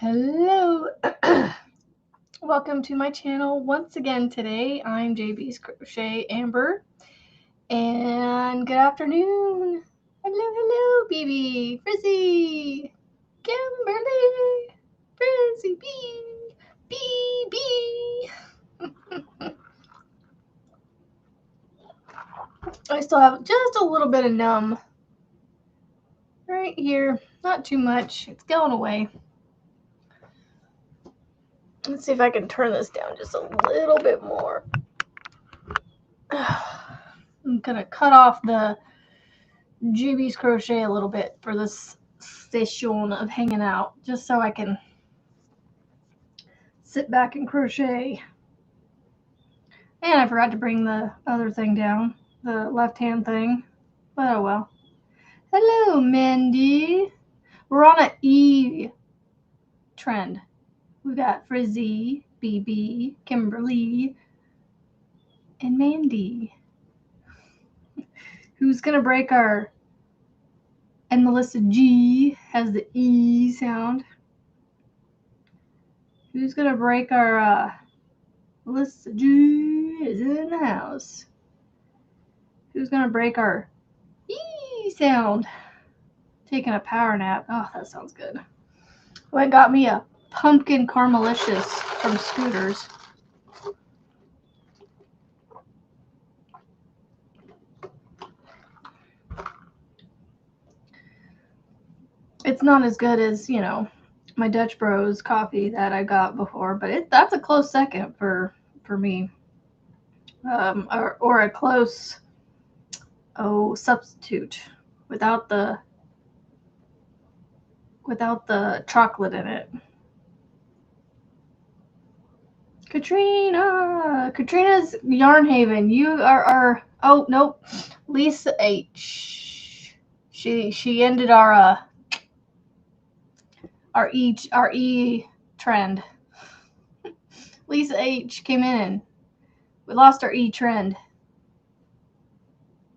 Hello, welcome to my channel once again today. I'm JB's Crochet Amber, and good afternoon. Hello, BB, Frizzy, Kimberly, Frizzy, BB. I still have just a little bit of numb right here, not too much, it's going away. Let's see if I can turn this down just a little bit more. I'm gonna cut off the JB's Crochet a little bit for this session of hanging out, just so I can sit back and crochet. And I forgot to bring the other thing down, the left-hand thing, but oh well. Hello, Mandy. We're on an E trend. We've got Frizzy, BB, Kimberly, and Mandy. Who's gonna break our... And Melissa G has the E sound. Who's gonna break our Melissa G is in the house. Who's gonna break our E sound? Taking a power nap. Oh, that sounds good. Well, it got me a pumpkin caramelicious from Scooters. It's not as good as, you know, my Dutch Bros coffee that I got before, but that's a close second for me. Or a close substitute without the chocolate in it. Katrina's Yarn Haven. You are oh nope, Lisa H. She ended our E trend. Lisa H came in. We lost our E trend.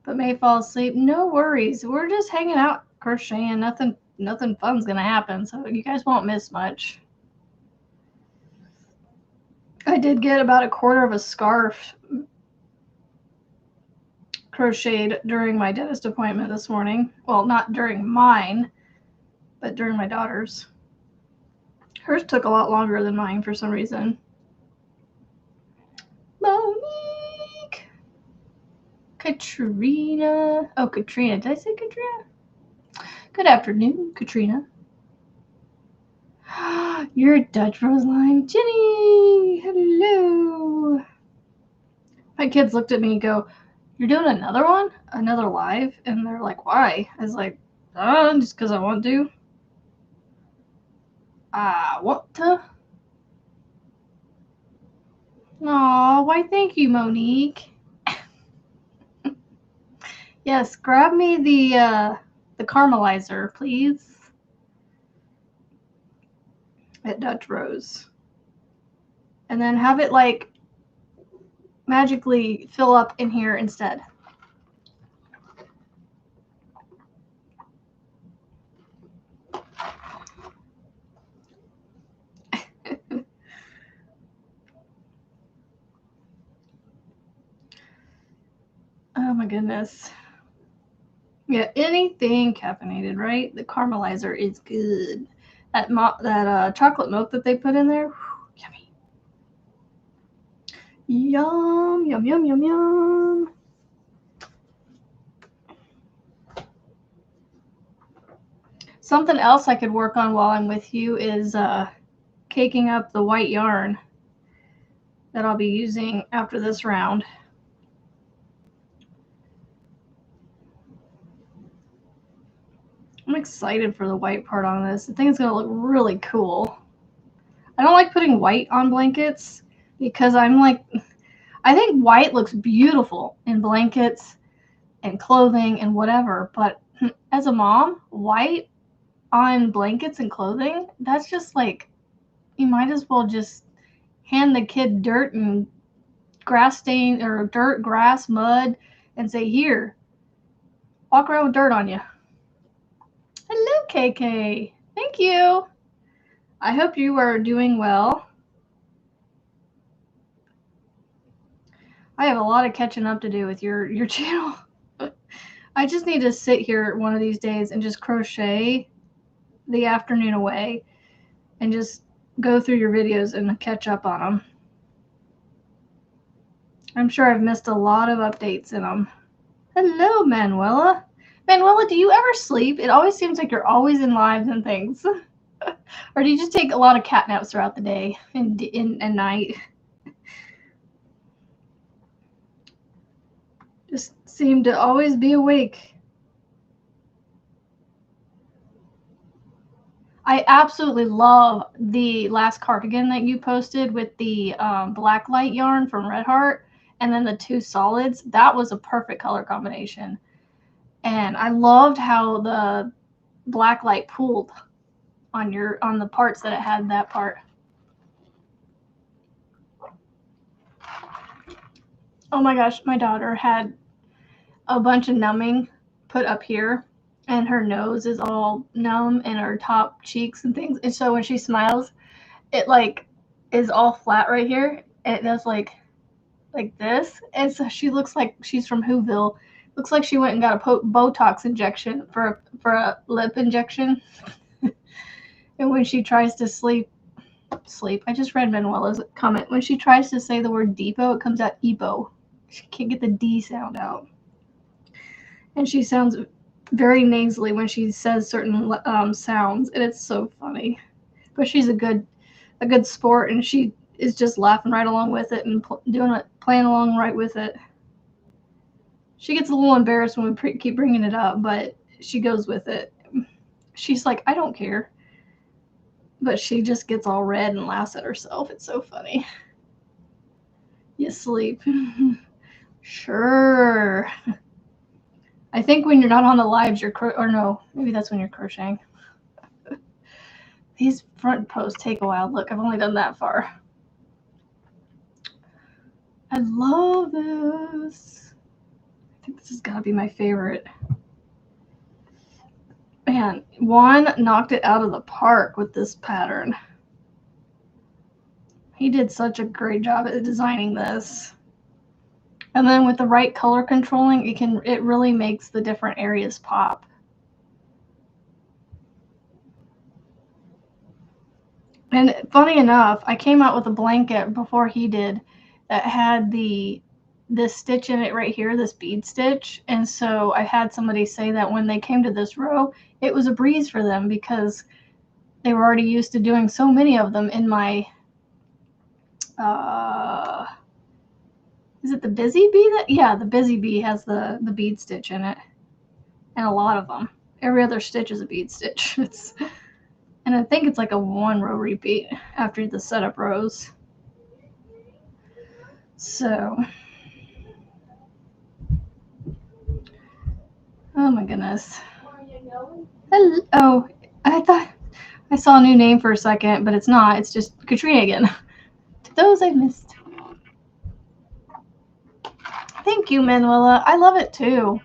But may fall asleep. No worries. We're just hanging out, crocheting. Nothing fun's gonna happen, so you guys won't miss much. I did get about a quarter of a scarf crocheted during my dentist appointment this morning. Well, not during mine, but during my daughter's. Hers took a lot longer than mine for some reason. Monique! Katrina. Oh, Katrina. Did I say Katrina? Good afternoon, Katrina. You're a Dutch Roseline. Jenny! Hello! My kids looked at me and go, "You're doing another one? Another live?" And they're like, "Why?" I was like, just because I want to. What to? Aw, why thank you, Monique. Yes, grab me the caramelizer, please. At Dutch Rose. And then have it like magically fill up in here instead. Oh my goodness. Yeah, anything caffeinated, right? The caramelizer is good. That chocolate milk that they put in there, whew, yummy. Yum, yum, yum, yum, yum. Something else I could work on while I'm with you is caking up the white yarn that I'll be using after this round. I'm excited for the white part on this. I think it's going to look really cool. I don't like putting white on blankets because I think white looks beautiful in blankets and clothing and whatever, but as a mom, white on blankets and clothing, that's just like, you might as well just hand the kid dirt and grass stain or dirt, grass, mud, and say, "Here, walk around with dirt on you." Hello, KK. Thank you. I hope you are doing well. I have a lot of catching up to do with your channel. I just need to sit here one of these days and just crochet the afternoon away and just go through your videos and catch up on them. I'm sure I've missed a lot of updates in them. Hello, Manuela. Manuela, do you ever sleep? It always seems like you're always in lives and things. Or do you just take a lot of cat naps throughout the day and night? Just seem to always be awake. I absolutely love the last cardigan that you posted with the black light yarn from Red Heart and then the two solids. That was a perfect color combination. And I loved how the black light pooled on the parts that it had that part. Oh my gosh, my daughter had a bunch of numbing put up here, and her nose is all numb and her top cheeks and things. And so when she smiles, it like is all flat right here. It does like this. And so she looks like she's from Whoville. Looks like she went and got a Botox injection for a lip injection. And when she tries to sleep, I just read Manuela's comment. When she tries to say the word depot, it comes out Epo. She can't get the D sound out. And she sounds very nasally when she says certain sounds, and it's so funny. But she's a good sport, and she is just laughing right along with it and playing along right with it. She gets a little embarrassed when we keep bringing it up, but she goes with it. She's like, I don't care. But she just gets all red and laughs at herself. It's so funny. You sleep. Sure. I think when you're not on the lives, or no, maybe that's when you're crocheting. These front posts take a while. Look, I've only done that far. I love this. I think this has got to be my favorite. Man, Juan knocked it out of the park with this pattern. He did such a great job at designing this. And then with the right color controlling, it really makes the different areas pop. And funny enough, I came out with a blanket before he did that had this stitch in it right here, this bead stitch. And so I had somebody say that when they came to this row, it was a breeze for them because they were already used to doing so many of them in my is it the Busy Bee? Yeah, the Busy Bee has the bead stitch in it, and a lot of them. Every other stitch is a bead stitch. And I think it's like a 1 row repeat after the setup rows. So, oh my goodness. Hello. Oh, I thought I saw a new name for a second, but it's not. It's just Katrina again. To those I missed. Thank you, Manuela. I love it too.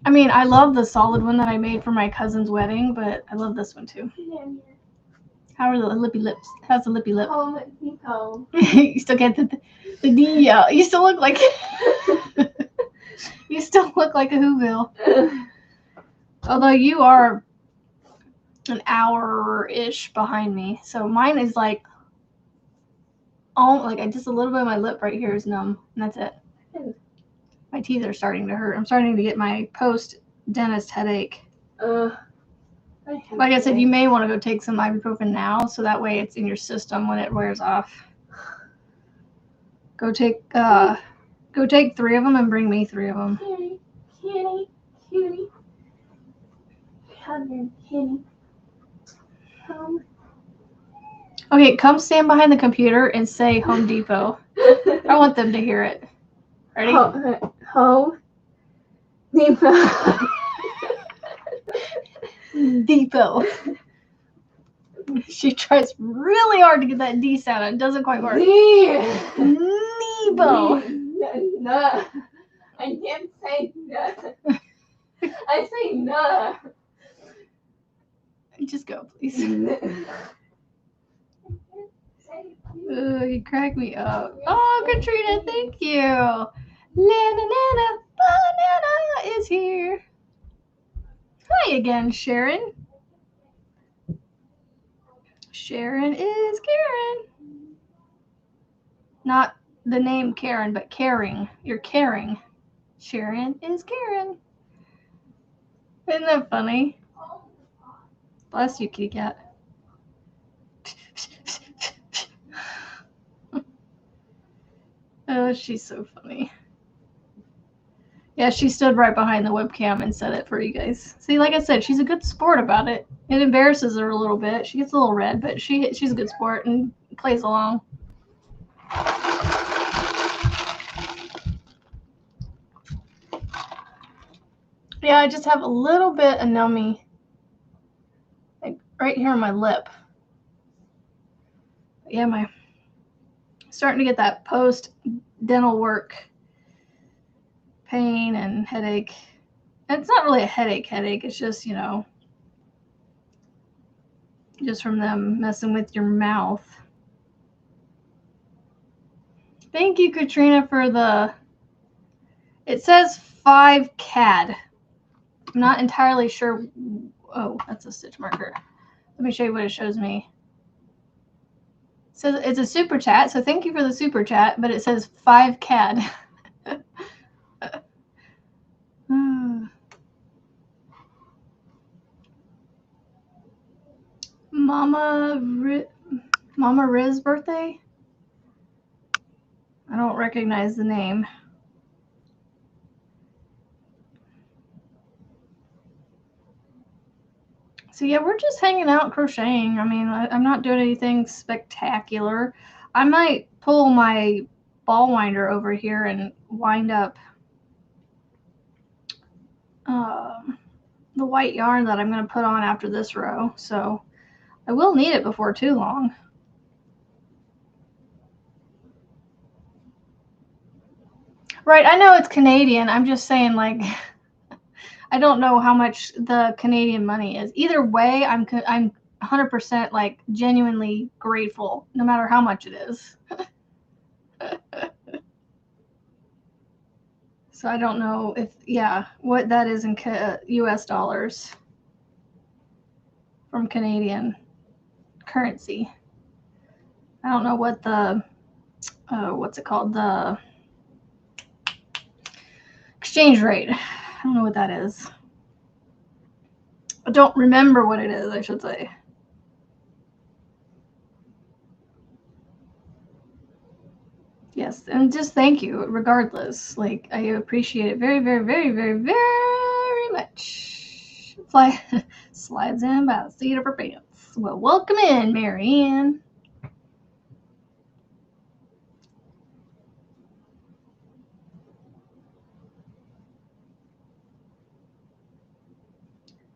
I mean, I love the solid one that I made for my cousin's wedding, but I love this one too. How are the lippy lips? How's the lippy lip? Oh. You still get the D. You still look like you still look like a Whoville. Although you are an hour-ish behind me, so mine is like just a little bit of my lip right here is numb, and that's it. My teeth are starting to hurt. I'm starting to get my post-dentist headache. Like I said, you may want to go take some ibuprofen now, so that way it's in your system when it wears off. Go take 3 of them and bring me 3 of them. Cutie. Come here, kitty. Home. Okay, come stand behind the computer and say Home Depot. I want them to hear it. Ready? Home Depot. Depot. She tries really hard to get that D sound out. It doesn't quite work. Depot. No. I can't say no. I say no. Just go, please. You crack me up. Oh, Katrina, thank you. Nana Banana is here. Hi again, Sharon. Sharon is Karen. Not the name Karen, but caring. You're caring. Sharon is Karen. Isn't that funny? Bless you, kitty cat. Oh, she's so funny. Yeah, she stood right behind the webcam and said it for you guys. See, like I said, she's a good sport about it. It embarrasses her a little bit. She gets a little red, but she's a good sport and plays along. Yeah, I just have a little bit of numbing, like right here on my lip. Yeah, my starting to get that post dental work pain and headache. And it's not really a headache. It's just, you know, just from them messing with your mouth. Thank you, Katrina, for the. It says 5 CAD. I'm not entirely sure. Oh, that's a stitch marker. Let me show you what it shows me. It says it's a super chat, so thank you for the super chat, but it says 5 CAD. Mama Riz birthday? I don't recognize the name. So yeah, we're just hanging out crocheting. I mean, I'm not doing anything spectacular. I might pull my ball winder over here and wind up the white yarn that I'm going to put on after this row. So I will need it before too long. Right, I know it's Canadian. I'm just saying, like, I don't know how much the Canadian money is. Either way, I'm 100% like genuinely grateful, no matter how much it is. So I don't know if, yeah, what that is in US dollars from Canadian currency. I don't know what the, what's it called? The exchange rate. I don't know what that is. I don't remember what it is, I should say. Yes, and just thank you regardless. Like, I appreciate it very, very, very, very, very much. Slides in by the seat of her pants. Well, welcome in, Marianne.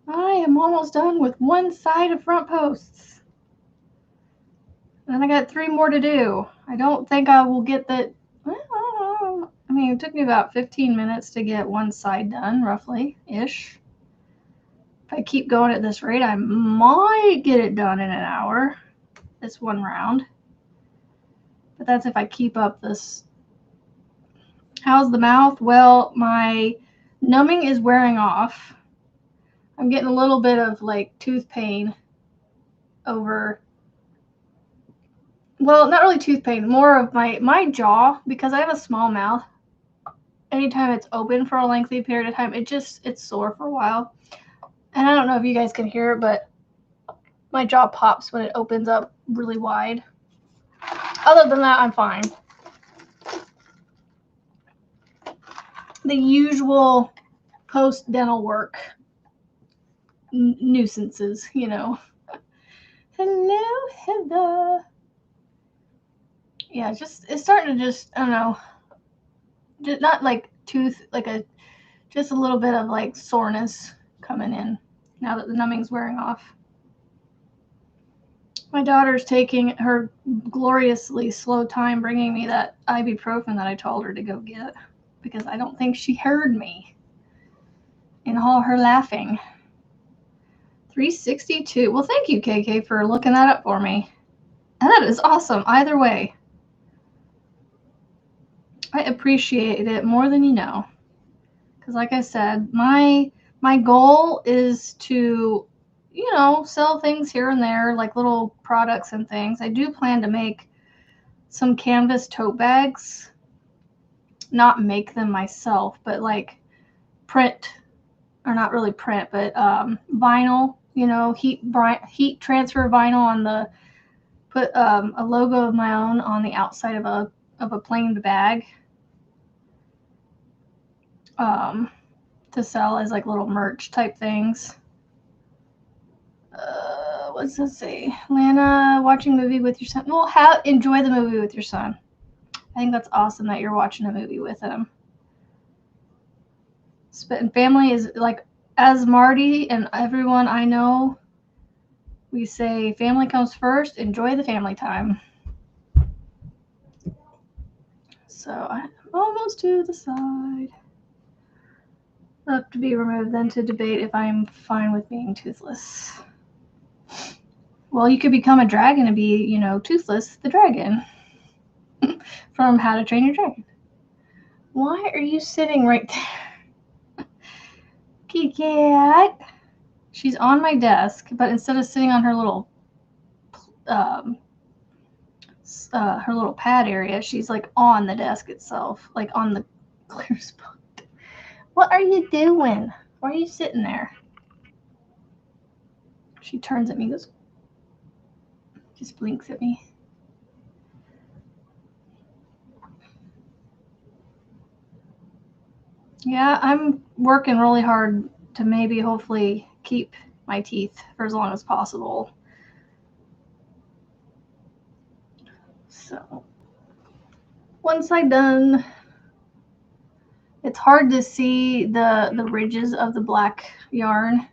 I am almost done with one side of front posts. And then I got 3 more to do. I don't think I will get that. Well, I mean, it took me about 15 minutes to get one side done, roughly-ish. If I keep going at this rate, I might get it done in an hour. This one round. But that's if I keep up this. How's the mouth? Well, my numbing is wearing off. I'm getting a little bit of like tooth pain over. Well, not really tooth pain, more of my jaw, because I have a small mouth. Anytime it's open for a lengthy period of time, it's sore for a while. And I don't know if you guys can hear it, but my jaw pops when it opens up really wide. Other than that, I'm fine. The usual post-dental work nuisances, you know. Hello, Heather. Yeah, it's starting to just, I don't know, just not like tooth, like just a little bit of like soreness coming in now that the numbing's wearing off. My daughter's taking her gloriously slow time bringing me that ibuprofen that I told her to go get, because I don't think she heard me in all her laughing. 362. Well, thank you, KK, for looking that up for me. That is awesome. Either way, I appreciate it more than you know. Because like I said, my goal is to, you know, sell things here and there, like little products and things. I do plan to make some canvas tote bags. Not make them myself, but like print, or not really print, but vinyl, you know, heat transfer vinyl on the, put a logo of my own on the outside of a plain bag, to sell as like little merch type things. What's this say? Lana, watching a movie with your son. Well, enjoy the movie with your son. I think that's awesome that you're watching a movie with him. And family is like, as Marty and everyone I know, we say family comes first. Enjoy the family time. So I'm almost to the side. Up to be removed, then to debate if I'm fine with being toothless. Well, you could become a dragon and be, you know, Toothless the dragon from How to Train Your Dragon. Why are you sitting right there? Kitty cat. She's on my desk, but instead of sitting on her little pad area, she's like on the desk itself, like on the clear spot. What are you doing? Why are you sitting there? She turns at me and goes, just blinks at me. Yeah, I'm working really hard to maybe hopefully keep my teeth for as long as possible. So once I'm done, it's hard to see the ridges of the black yarn,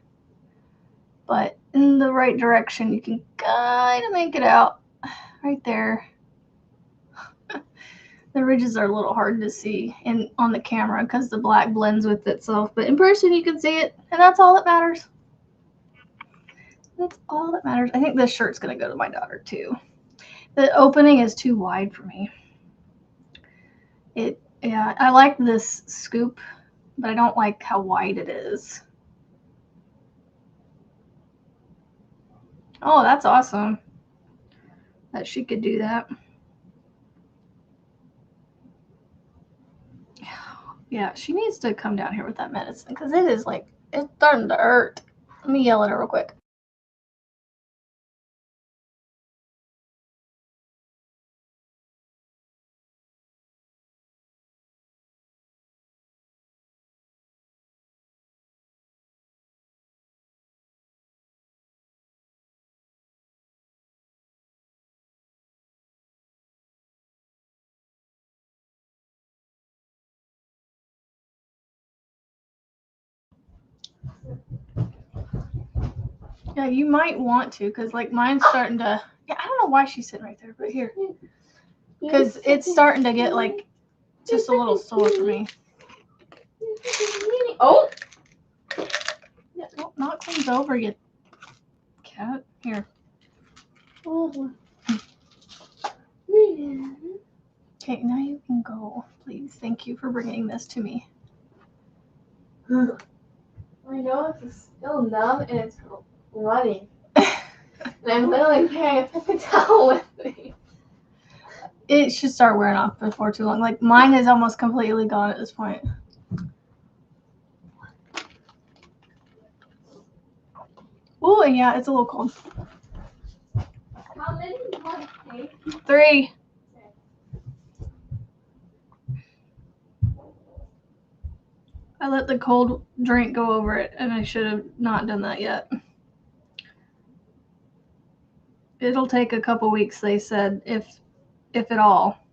but in the right direction you can kind of make it out right there. The ridges are a little hard to see on the camera because the black blends with itself, but in person you can see it, and that's all that matters. That's all that matters. I think this shirt's going to go to my daughter too. The opening is too wide for me. Yeah, I like this scoop, but I don't like how wide it is. Oh, that's awesome that she could do that. Yeah, she needs to come down here with that medicine because it is like, it's starting to hurt. Let me yell at her real quick. Yeah, you might want to, because like mine's starting to, yeah, I don't know why she's sitting right there, but here. Because it's starting to get like just a little sore for me. Oh! Yeah, don't knock things over, you cat. Here. Okay, now you can go, please. Thank you for bringing this to me. I know it's still numb and it's running. And I'm literally carrying a paper towel with me. It should start wearing off before too long. Like mine is almost completely gone at this point. Oh, and yeah, it's a little cold. How many months, Kate? 3. I let the cold drink go over it, and I should have not done that yet. It'll take a couple weeks, they said, if at all,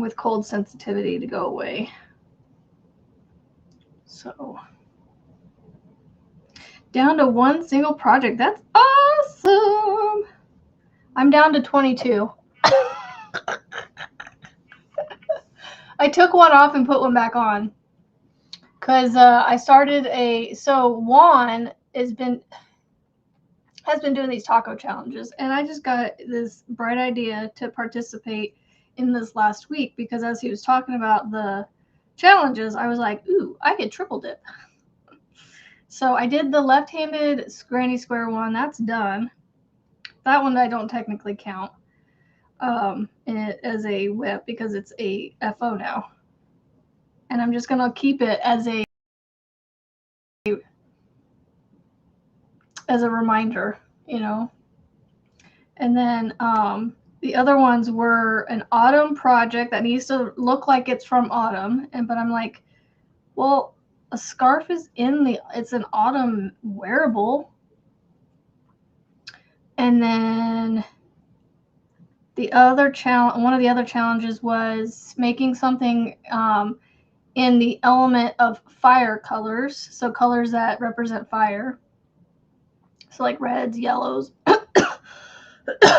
with cold sensitivity to go away. So, down to 1 single project. That's awesome. I'm down to 22. I took one off and put one back on. Because I started so Juan has been doing these taco challenges, and I just got this bright idea to participate in this last week because as he was talking about the challenges, I was like, ooh, I could triple dip. So I did the left-handed granny square one. That's done. That one I don't technically count as a whip because it's a FO now. And I'm just going to keep it as a reminder, you know. And then the other ones were an autumn project that needs to look like it's from autumn. But I'm like, well, a scarf is it's an autumn wearable. And then the other one of the other challenges was making something in the element of fire colors. So colors that represent fire. So like reds, yellows,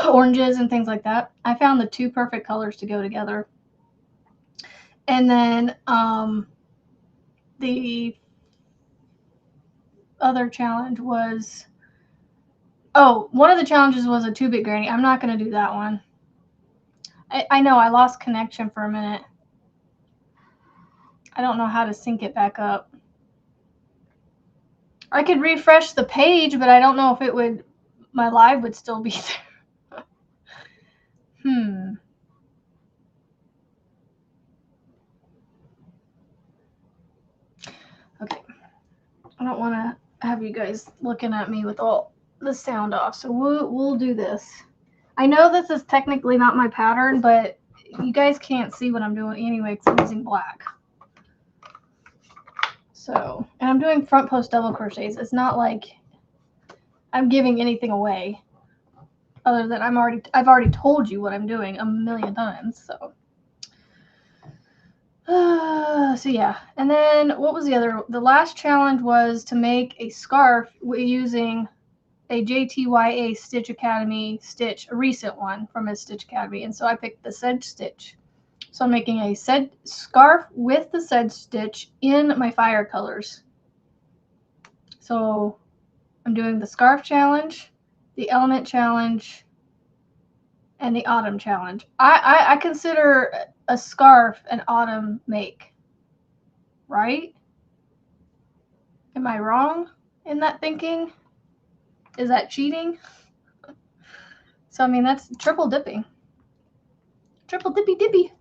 oranges, and things like that. I found the two perfect colors to go together. And then the other challenge was, one of the challenges was a 2-bit granny. I'm not going to do that one. I know I lost connection for a minute. I don't know how to sync it back up. I could refresh the page, but I don't know if my live would still be there. Okay. I don't want to have you guys looking at me with all the sound off, so we'll do this. I know this is technically not my pattern, but you guys can't see what I'm doing anyway because I'm using black. So, and I'm doing front post double crochets. It's not like I'm giving anything away other than I've already told you what I'm doing a million times. So yeah. And then what was the last challenge was to make a scarf using a JTYA Stitch Academy stitch, a recent one from his Stitch Academy. And so I picked the Sedge stitch. So I'm making a scarf with the Sedge stitch in my fire colors. So I'm doing the scarf challenge, the element challenge, and the autumn challenge. I consider a scarf an autumn make, right? Am I wrong in that thinking? Is that cheating? So, I mean, that's triple dipping. Triple dippy dippy.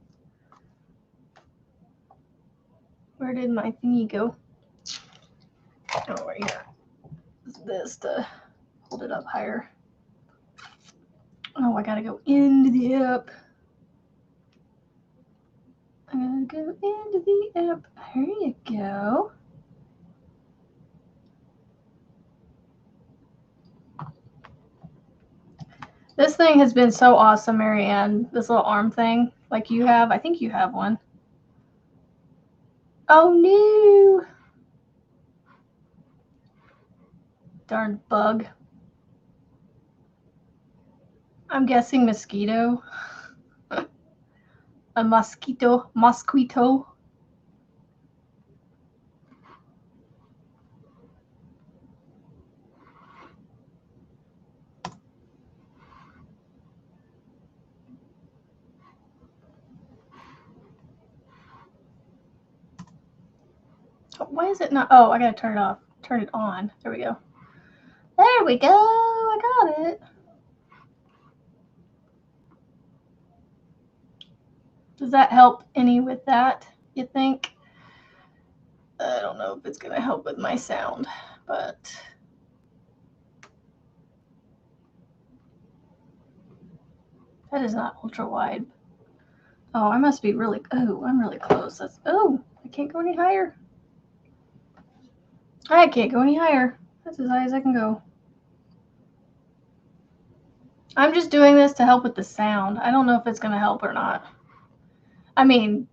Where did my thingy go? Oh, right here. This to hold it up higher. Oh, I gotta go into the app. I gotta go into the app. Here you go. This thing has been so awesome, Marianne. This little arm thing, like you have. I think you have one. Oh no! Darn bug. I'm guessing mosquito. A mosquito. Mosquito. Why is it not? Oh, I gotta turn it off. Turn it on. There we go. There we go. I got it. Does that help any with that, you think? I don't know if it's going to help with my sound, but that is not ultra wide. Oh, I must be really, I'm really close. I can't go any higher. I can't go any higher. That's as high as I can go. I'm just doing this to help with the sound. I don't know if it's going to help or not. I mean,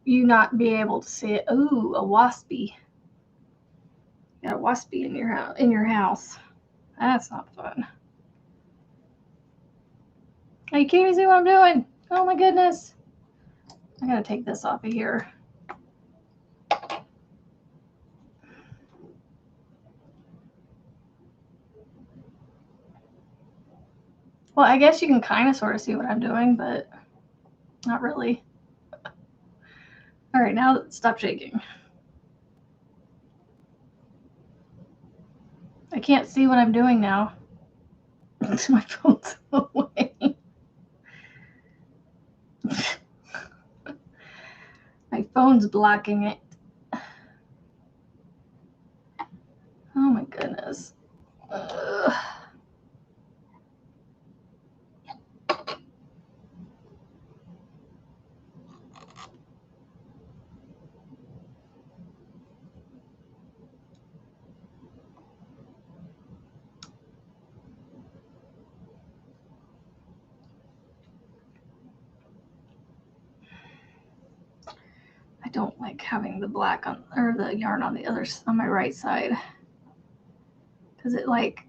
you not be able to see it. Ooh, a waspy. Got a waspy in your house. That's not fun. Oh, you can't even see what I'm doing. Oh my goodness. I gotta take this off of here. Well, I guess you can kind of sort of see what I'm doing, but not really. All right, now stop shaking. I can't see what I'm doing now. My phone's away. My phone's blocking it. Oh my goodness. Ugh. I don't like having the black on, or the yarn on the other, on my right side, because it like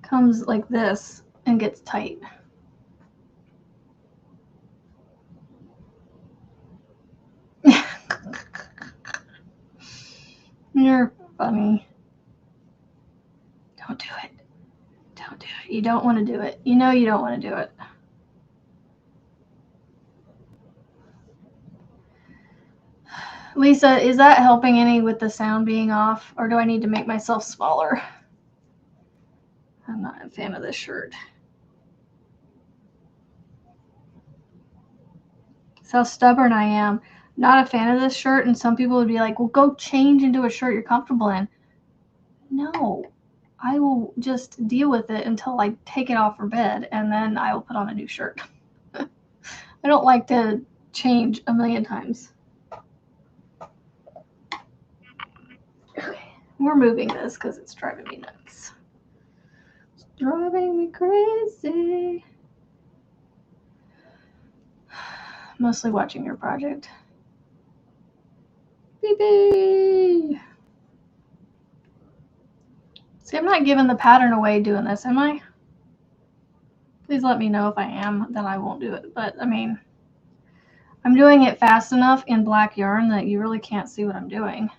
comes like this and gets tight. You're funny. Don't do it. Don't do it. You don't want to do it. You know you don't want to do it. Lisa, is that helping any with the sound being off, or do I need to make myself smaller? I'm not a fan of this shirt. That's how stubborn I am. Not a fan of this shirt, and some people would be like, well, go change into a shirt you're comfortable in. No, I will just deal with it until I take it off for bed, and then I will put on a new shirt. I don't like to change a million times. Okay, we're moving this because it's driving me nuts. It's driving me crazy. Mostly watching your project. Beep. See, I'm not giving the pattern away doing this, am I? Please let me know if I am, then I won't do it. But, I mean, I'm doing it fast enough in black yarn that you really can't see what I'm doing.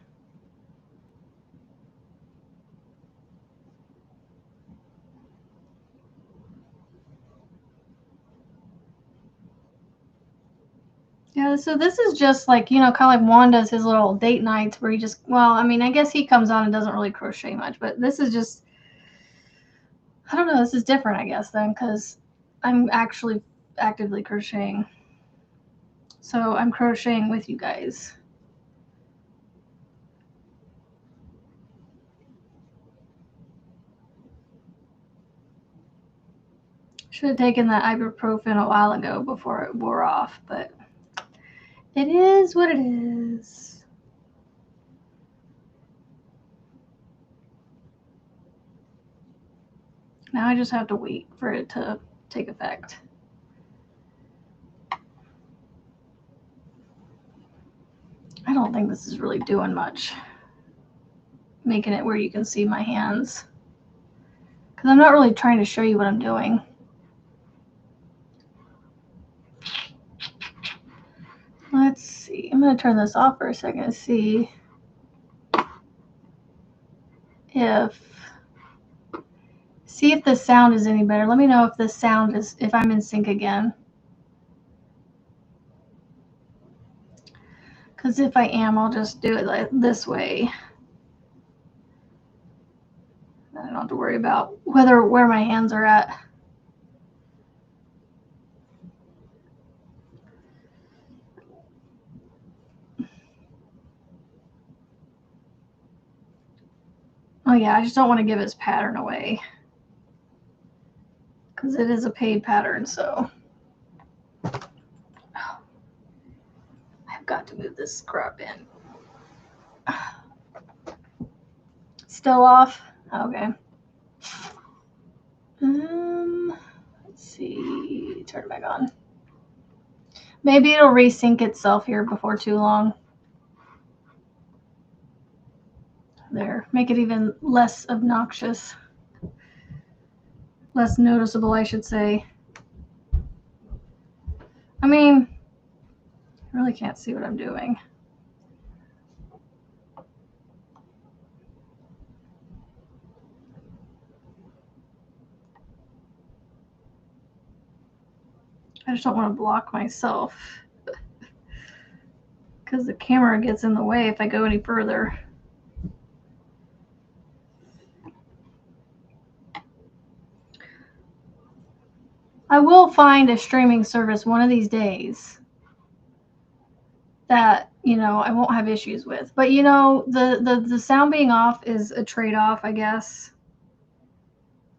Yeah, so this is just like, you know, kind of like Juan does his little date nights where he just, well, I mean, I guess he comes on and doesn't really crochet much, but this is just, I don't know, this is different, I guess, then, because I'm actually actively crocheting. So I'm crocheting with you guys. Should have taken that ibuprofen a while ago before it wore off, but it is what it is. Now I just have to wait for it to take effect. I don't think this is really doing much. Making it where you can see my hands. Because I'm not really trying to show you what I'm doing. Let's see. I'm going to turn this off for a second to see if the sound is any better. Let me know if the sound is, if I'm in sync again. Because if I am, I'll just do it like this way. I don't have to worry about where my hands are at. Oh yeah, I just don't want to give his pattern away. Because it is a paid pattern, so. Oh, I've got to move this crap in. Still off? Okay. Let's see. Turn it back on. Maybe it'll resync itself here before too long. There. Make it even less obnoxious. Less noticeable, I should say. I mean, I really can't see what I'm doing. I just don't want to block myself because the camera gets in the way if I go any further. I will find a streaming service one of these days that, you know, I won't have issues with. But, you know, the sound being off is a trade-off, I guess,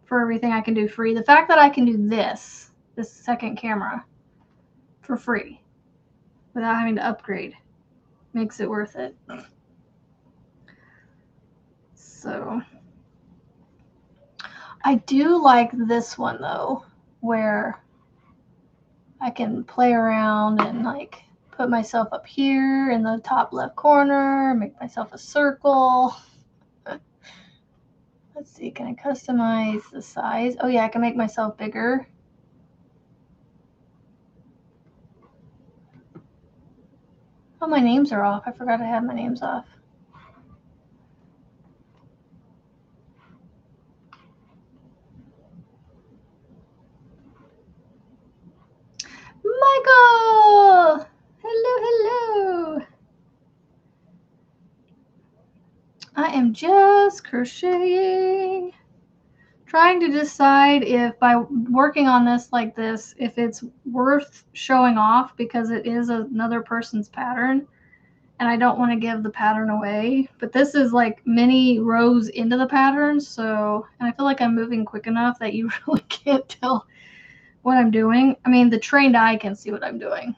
for everything I can do free. The fact that I can do this second camera for free without having to upgrade makes it worth it. So I do like this one though, where I can play around and like put myself up here in the top left corner, make myself a circle. Let's see, can I customize the size? Oh yeah, I can make myself bigger. Oh, my names are off. I forgot I had my names off. Michael! Hello, hello. I am just crocheting. Trying to decide if by working on this like this, if it's worth showing off because it is another person's pattern and I don't want to give the pattern away. But this is like many rows into the pattern, so, and I feel like I'm moving quick enough that you really can't tell what I'm doing. I mean, the trained eye can see what I'm doing.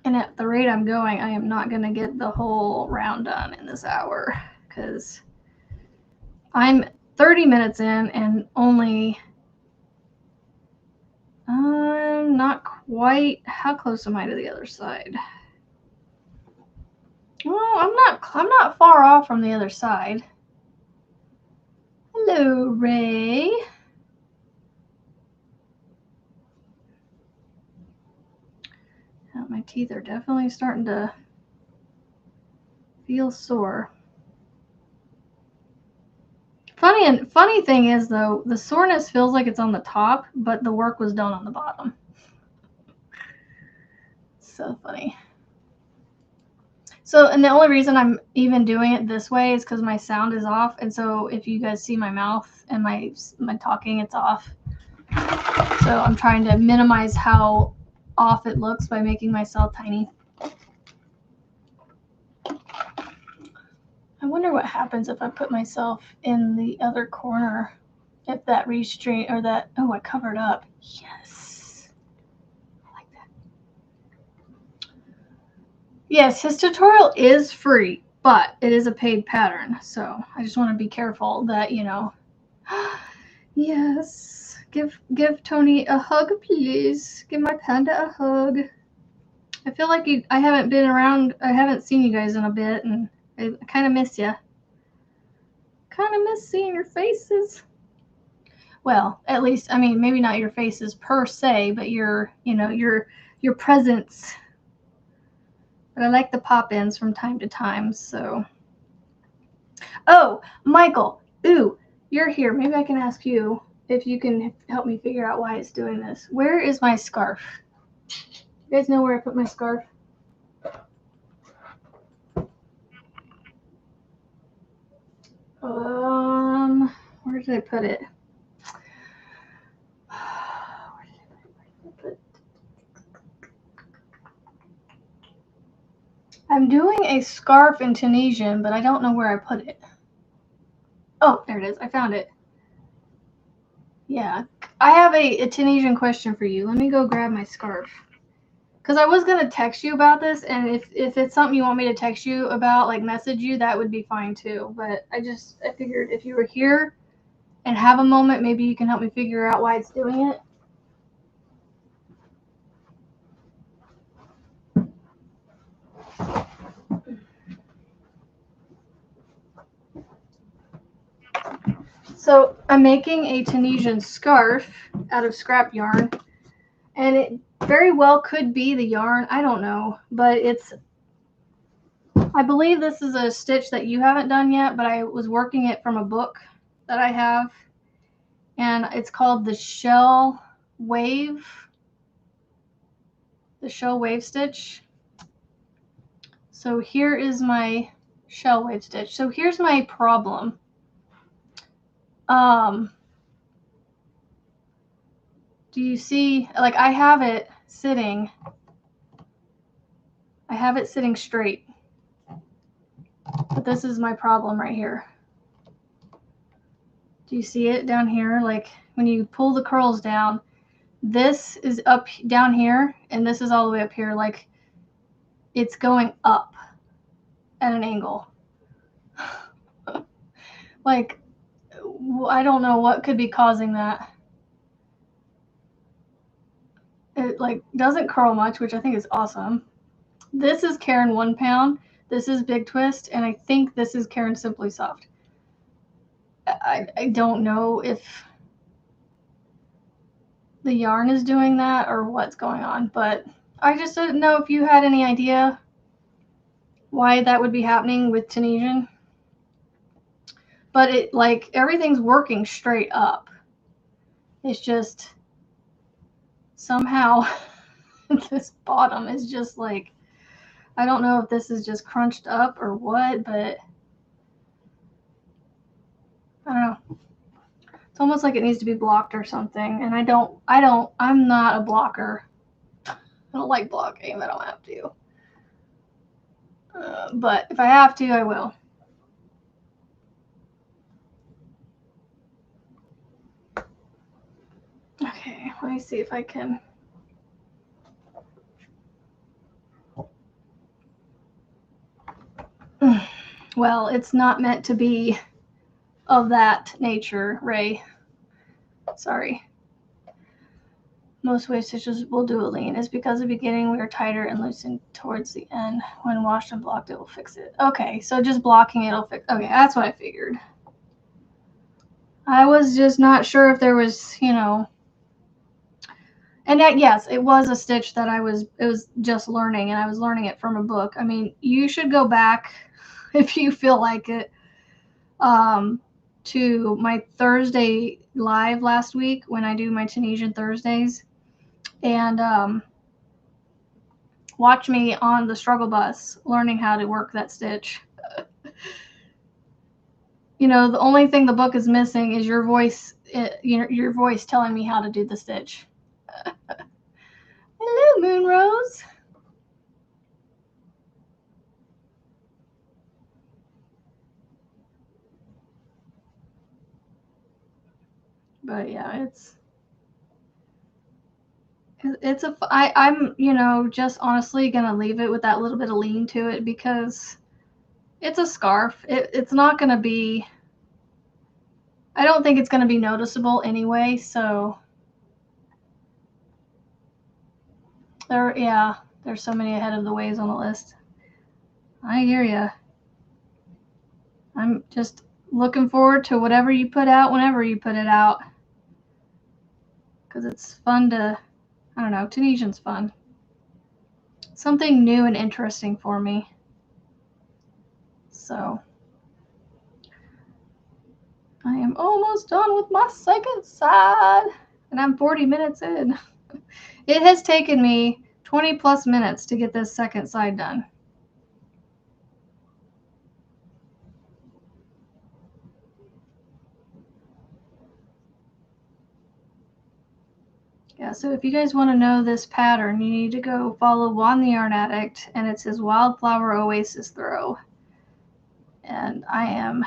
And at the rate I'm going, I am not going to get the whole round done in this hour because I'm 30 minutes in and only, not quite, how close am I to the other side? Well, I'm not far off from the other side. Hello, Ray. Oh, my teeth are definitely starting to feel sore. Funny thing is though, the soreness feels like it's on the top, but the work was done on the bottom. So funny. So, and the only reason I'm even doing it this way is because my sound is off, and so if you guys see my mouth and my talking, it's off. So I'm trying to minimize how off it looks by making myself tiny. I wonder what happens if I put myself in the other corner. If that Restream or that, oh, I covered up. Yes. I like that. Yes, his tutorial is free, but it is a paid pattern. So I just want to be careful that, you know. Yes. Give Tony a hug, please. Give my panda a hug. I feel like I haven't been around. I haven't seen you guys in a bit, and I kind of miss you. Kind of miss seeing your faces. Well, at least, I mean, maybe not your faces per se, but your presence. But I like the pop-ins from time to time, so. Oh, Michael. Ooh, you're here. Maybe I can ask you if you can help me figure out why it's doing this. Where is my scarf? You guys know where I put my scarf? Where did I put it? I'm doing a scarf in Tunisian, but I don't know where I put it. Oh, there it is. I found it. Yeah. I have a Tunisian question for you. Let me go grab my scarf. Because I was going to text you about this, and if it's something you want me to text you about, like message you, that would be fine too. But I figured if you were here and have a moment, maybe you can help me figure out why it's doing it. So I'm making a Tunisian scarf out of scrap yarn, and it very well could be the yarn. I don't know, but I believe this is a stitch that you haven't done yet, but I was working it from a book that I have, and it's called the shell wave stitch. So here is my shell wave stitch. So here's my problem. Do you see, like, I have it sitting straight, but this is my problem right here. Do you see it down here? Like, when you pull the curls down, this is up down here, and this is all the way up here. Like, it's going up at an angle. Like, I don't know what could be causing that. It, like, doesn't curl much, which I think is awesome. This is Karen 1 Pound. This is Big Twist, and I think this is Karen Simply Soft. I don't know if the yarn is doing that or what's going on, but I just didn't know if you had any idea why that would be happening with Tunisian. But it, like, everything's working straight up. It's just somehow this bottom is just like, I don't know if this is just crunched up or what, but I don't know. It's almost like it needs to be blocked or something, and I'm not a blocker. I don't like blocking. I don't have to. But if I have to, I will. Okay, let me see if I can. Well, it's not meant to be of that nature, Ray. Sorry. Most wave stitches will do a lean. It's because at the beginning we are tighter and loosened towards the end. When washed and blocked, it will fix it. Okay, so just blocking it'll fix. Okay, that's what I figured. I was just not sure if there was, you know. And that, yes, it was a stitch that it was just learning, and I was learning it from a book. I mean, you should go back if you feel like it. To my Thursday live last week when I do my Tunisian Thursdays, and watch me on the struggle bus learning how to work that stitch. You know, the only thing the book is missing is your voice, your voice telling me how to do the stitch. Hello, Moonrose. But yeah, I'm, you know, just honestly gonna leave it with that little bit of lean to it because it's a scarf. It's not gonna be, I don't think it's gonna be noticeable anyway, so there's so many ahead of the waves on the list. I hear ya. I'm just looking forward to whatever you put out whenever you put it out. Because it's fun to, I don't know, Tunisian's fun. Something new and interesting for me. So, I am almost done with my second side. And I'm 40 minutes in. It has taken me 20 plus minutes to get this second side done. Yeah, so if you guys want to know this pattern, you need to go follow Juan the Yarn Addict, and it's his Wildflower Oasis throw. And I am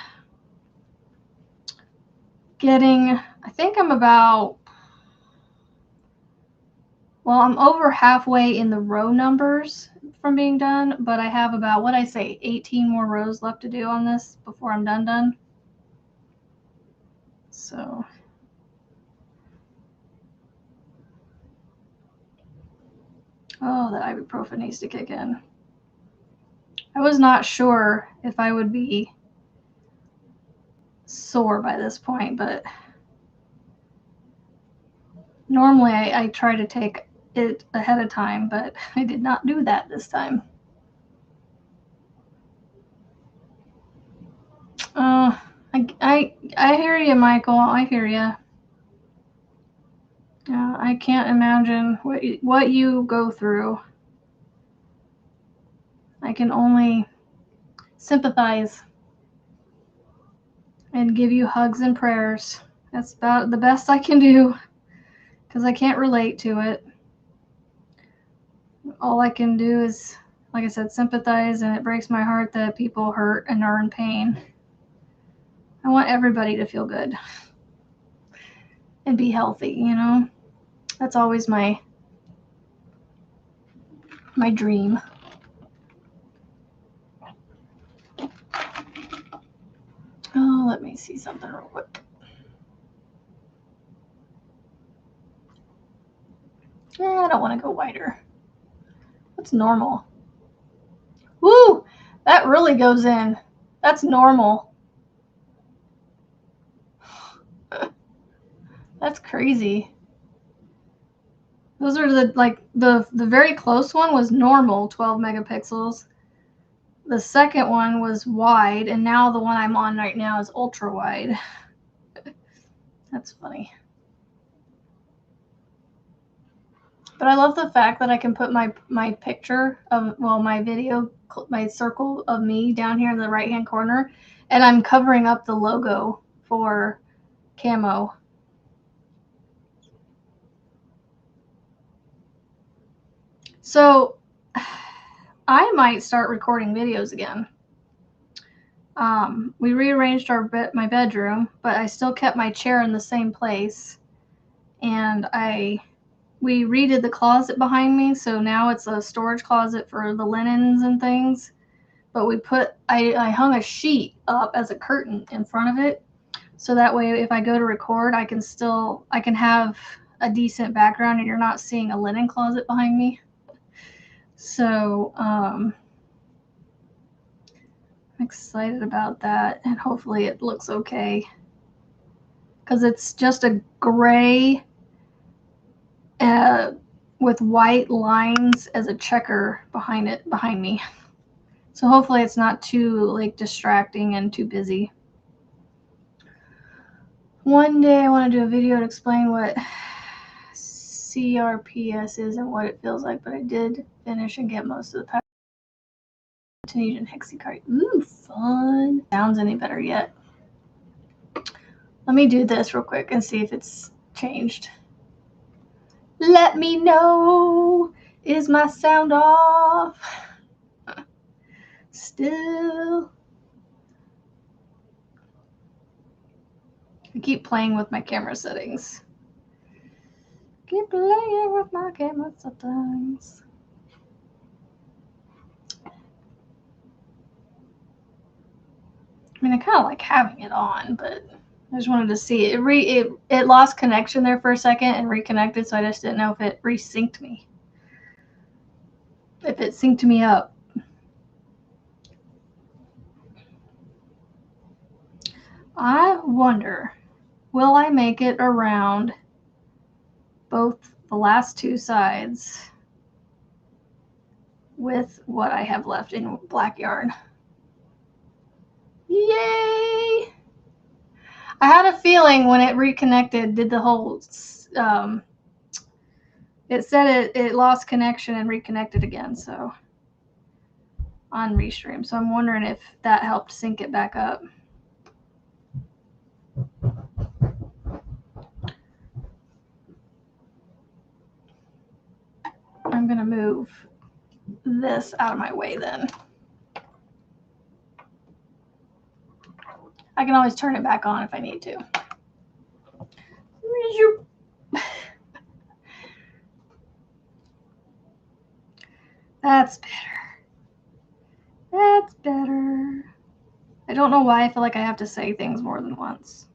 getting, I think I'm about, well, I'm over halfway in the row numbers from being done, but I have about, what I say, 18 more rows left to do on this before I'm done. So, oh, the ibuprofen needs to kick in. I was not sure if I would be sore by this point, but normally I try to take it ahead of time, but I did not do that this time. I hear you, Michael. I hear you. I can't imagine what you go through. I can only sympathize and give you hugs and prayers. That's about the best I can do because I can't relate to it. All I can do is, like I said, sympathize, and it breaks my heart that people hurt and are in pain. I want everybody to feel good and be healthy, you know? That's always my dream. Oh, let me see something real quick. Yeah, I don't want to go wider. What's normal? Woo! That really goes in. That's normal. That's crazy. Those are the very close one was normal, 12 megapixels. The second one was wide, and now the one I'm on right now is ultra wide. That's funny. But I love the fact that I can put my picture of, well, my video, my circle of me down here in the right-hand corner, and I'm covering up the logo for Camo. So I might start recording videos again. We rearranged my bedroom, but I still kept my chair in the same place, and we redid the closet behind me, so now it's a storage closet for the linens and things. But I hung a sheet up as a curtain in front of it, so that way if I go to record, I can have a decent background and you're not seeing a linen closet behind me. So I'm excited about that, and hopefully it looks okay, because it's just a gray with white lines as a checker behind me. So hopefully it's not too distracting and too busy. One day I want to do a video to explain what CRPS is and what it feels like, but I did finish and get most of the Tunisian hexacard. Ooh, fun. Sounds any better yet. Let me do this real quick and see if it's changed. Let me know. Is my sound off? Still. I keep playing with my camera settings. Keep playing with my camera settings. I mean, I kind of like having it on, but I just wanted to see it. It lost connection there for a second and reconnected, so I just didn't know if it resynced me. If it synced me up. I wonder, will I make it around both the last two sides with what I have left in black yarn? Yay! I had a feeling when it reconnected, did the whole, it said it lost connection and reconnected again, so on Restream. So I'm wondering if that helped sync it back up. I'm going to move this out of my way then. I can always turn it back on if I need to. That's better. That's better. I don't know why I feel like I have to say things more than once.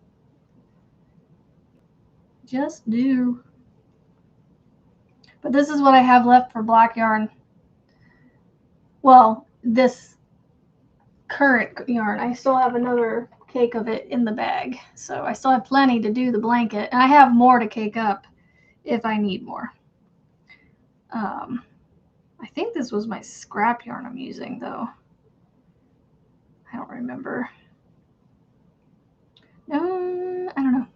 Just do. But this is what I have left for black yarn. Well, this current yarn. I still have another cake of it in the bag. So I still have plenty to do the blanket. And I have more to cake up if I need more. I think this was my scrap yarn I'm using, though. I don't remember. I don't know.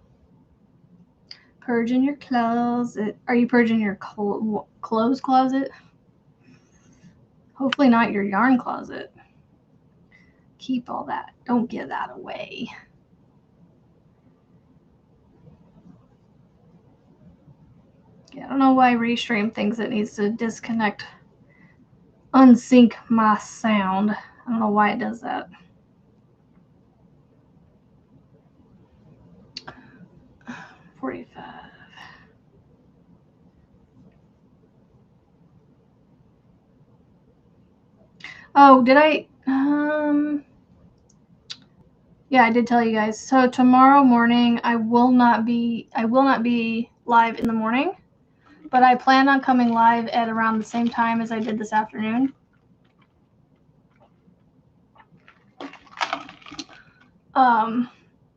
Purging your closet. Are you purging your clothes closet? Hopefully not your yarn closet. Keep all that. Don't give that away. Yeah, I don't know why Restream thinks it needs to disconnect, unsync my sound. I don't know why it does that. $45. Oh, did I? Yeah, I did tell you guys. So tomorrow morning, I will not be live in the morning, but I plan on coming live at around the same time as I did this afternoon.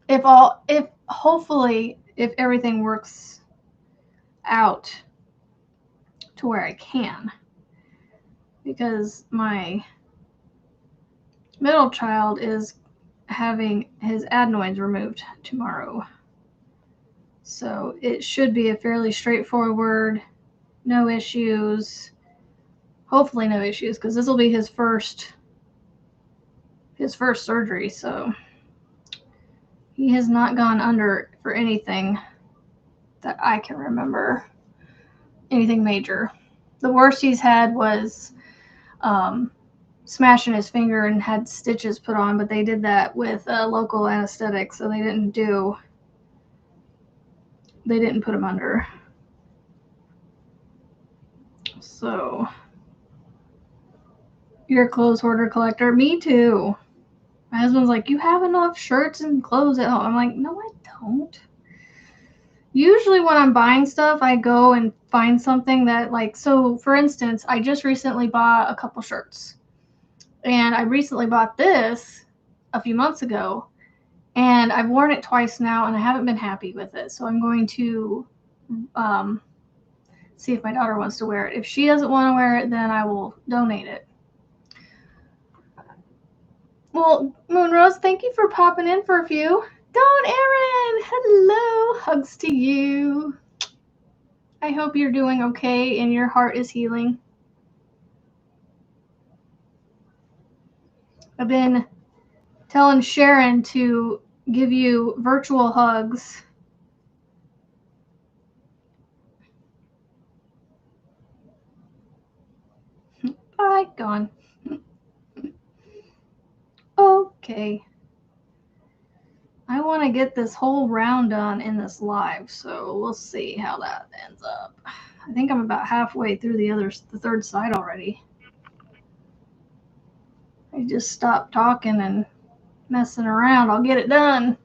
If hopefully if everything works out to where I can, because my middle child is having his adenoids removed tomorrow. So it should be a fairly straightforward, no issues. Hopefully no issues, because this will be his first surgery, so he has not gone under for anything that I can remember. Anything major. The worst he's had was smashing his finger and had stitches put on, but they did that with a local anesthetic, so they didn't put him under. So, you're a clothes hoarder collector? Me too. My husband's like, you have enough shirts and clothes at home. I'm like, no, I don't. Usually when I'm buying stuff, I go and find something that, like, so for instance, I just recently bought a couple shirts. And I recently bought this a few months ago. And I've worn it twice now, and I haven't been happy with it. So I'm going to see if my daughter wants to wear it. If she doesn't want to wear it, then I will donate it. Well, Moonrose, thank you for popping in for a few. Dawn Erin, hello. Hugs to you. I hope you're doing okay and your heart is healing. I've been telling Sharon to give you virtual hugs. Bye, gone. Okay. I want to get this whole round done in this live, so we'll see how that ends up. I think I'm about halfway through the third side already. I just stopped talking and messing around. I'll get it done.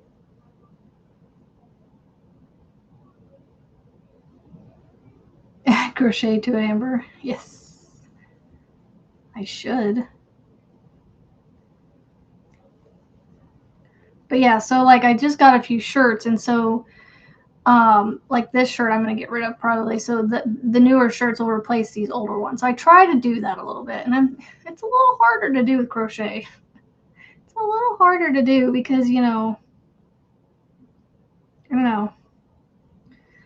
Crochet to Amber. Yes. I should. But yeah, so like I just got a few shirts, and so like this shirt I'm going to get rid of probably, so the newer shirts will replace these older ones. So I try to do that a little bit, and it's a little harder to do with crochet. It's a little harder to do because, you know, I don't know,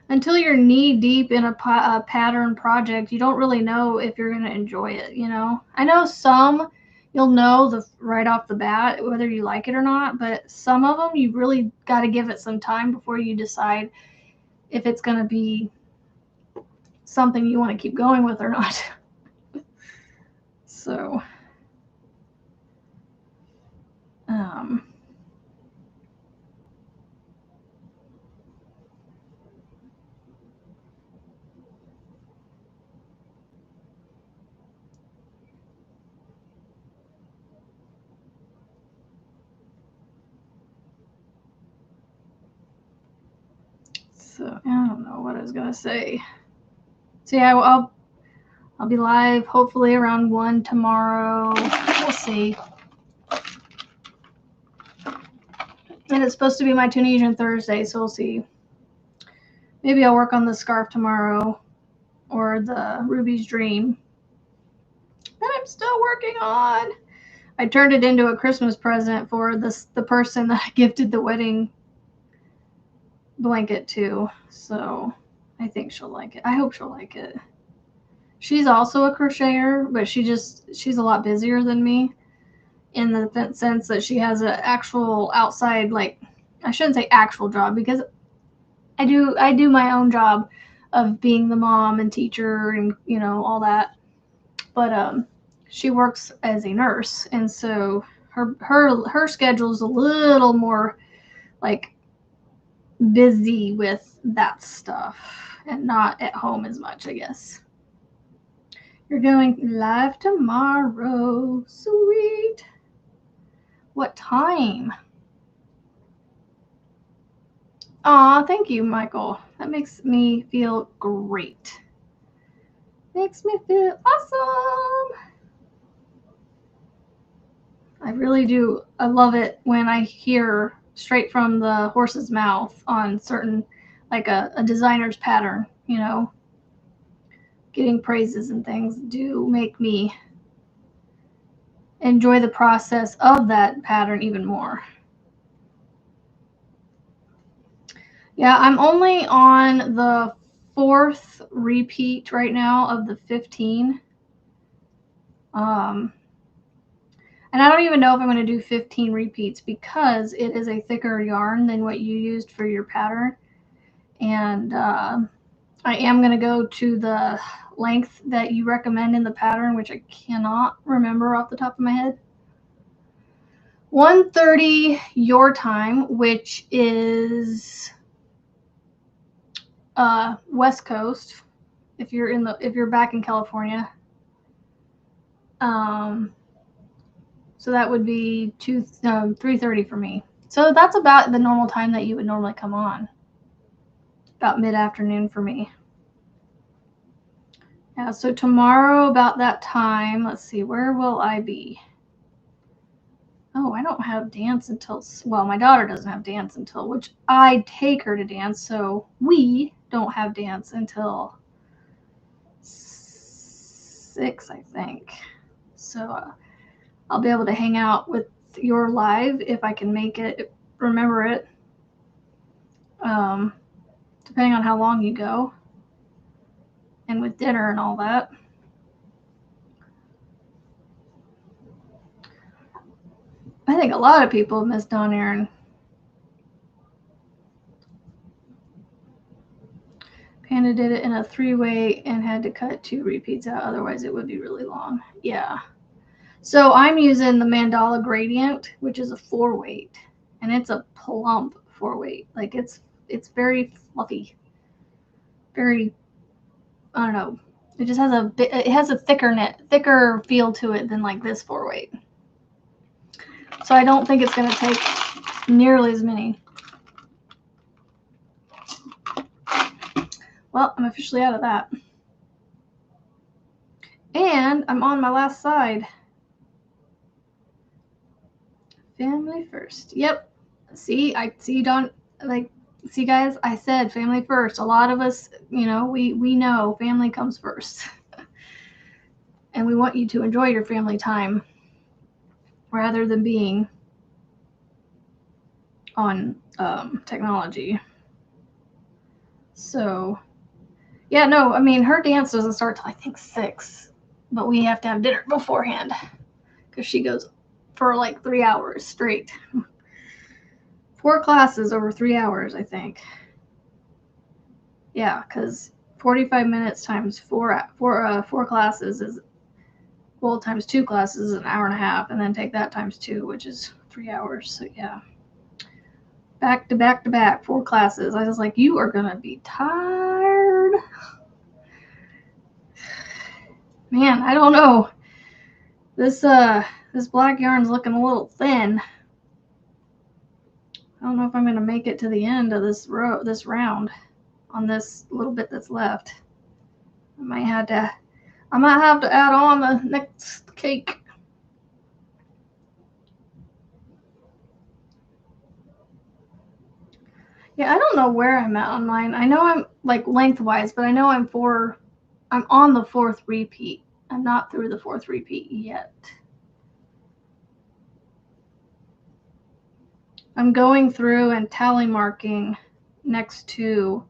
until you're knee deep in a pattern project, you don't really know if you're going to enjoy it, you know. I know some you'll know right off the bat whether you like it or not, but some of them you really got to give it some time before you decide if it's going to be something you want to keep going with or not. So, so I don't know what I was going to say. So yeah, I'll be live hopefully around 1 tomorrow. We'll see. And it's supposed to be my Tunisian Thursday, so we'll see. Maybe I'll work on the scarf tomorrow or the Ruby's Dream that I'm still working on. I turned it into a Christmas present for the person that I gifted the wedding blanket too, so I think she'll like it. I hope she'll like it. She's also a crocheter, but she's a lot busier than me in the sense that she has an actual outside, like, I shouldn't say actual job, because I do my own job of being the mom and teacher and, you know, all that. But she works as a nurse, and so her schedule is a little more like busy with that stuff and not at home as much, I guess. You're going live tomorrow. Sweet. What time? Aw, thank you, Michael. That makes me feel great. Makes me feel awesome. I really do. I love it when I hear straight from the horse's mouth on certain, like a designer's pattern, you know. Getting praises and things do make me enjoy the process of that pattern even more. Yeah, I'm only on the 4th repeat right now of the 15. And I don't even know if I'm going to do 15 repeats because it is a thicker yarn than what you used for your pattern. And I am going to go to the length that you recommend in the pattern, which I cannot remember off the top of my head. 1:30 your time, which is West Coast. If you're back in California, so that would be 3:30 for me. So that's about the normal time that you would normally come on. About mid-afternoon for me. Yeah, so tomorrow about that time, let's see, where will I be? Oh, I don't have dance until, well, my daughter doesn't have dance until, which I take her to dance, so we don't have dance until 6, I think. So I'll be able to hang out with your live if I can make it, remember it, depending on how long you go, and with dinner and all that. I think a lot of people miss Dawn Erin. Panda did it in a 3-way and had to cut 2 repeats out, otherwise it would be really long. Yeah. So I'm using the Mandala Gradient, which is a 4-weight, and it's a plump 4-weight. Like it's very fluffy. Very, I don't know. It just has a thicker feel to it than like this 4-weight. So I don't think it's going to take nearly as many. Well, I'm officially out of that. And I'm on my last side. Family first. Yep. See, Dawn, like, see guys, I said family first. A lot of us, you know, we know family comes first. And we want you to enjoy your family time rather than being on technology. So, yeah, no, I mean, her dance doesn't start till I think 6, but we have to have dinner beforehand because she goes for like 3 hours straight. 4 classes over 3 hours, I think. Yeah, because 45 minutes times 4 classes is, well, times 2 classes is an hour and a half, and then take that times 2, which is 3 hours. So yeah, back to back to back, 4 classes. I was like, you are gonna be tired, man. I don't know. This black yarn's looking a little thin. I don't know if I'm gonna make it to the end of this round on this little bit that's left. I might have to add on the next cake. Yeah, I don't know where I'm at on mine. I know I'm like lengthwise, but I know I'm on the 4th repeat. I'm not through the 4th repeat yet. I'm going through and tally marking next to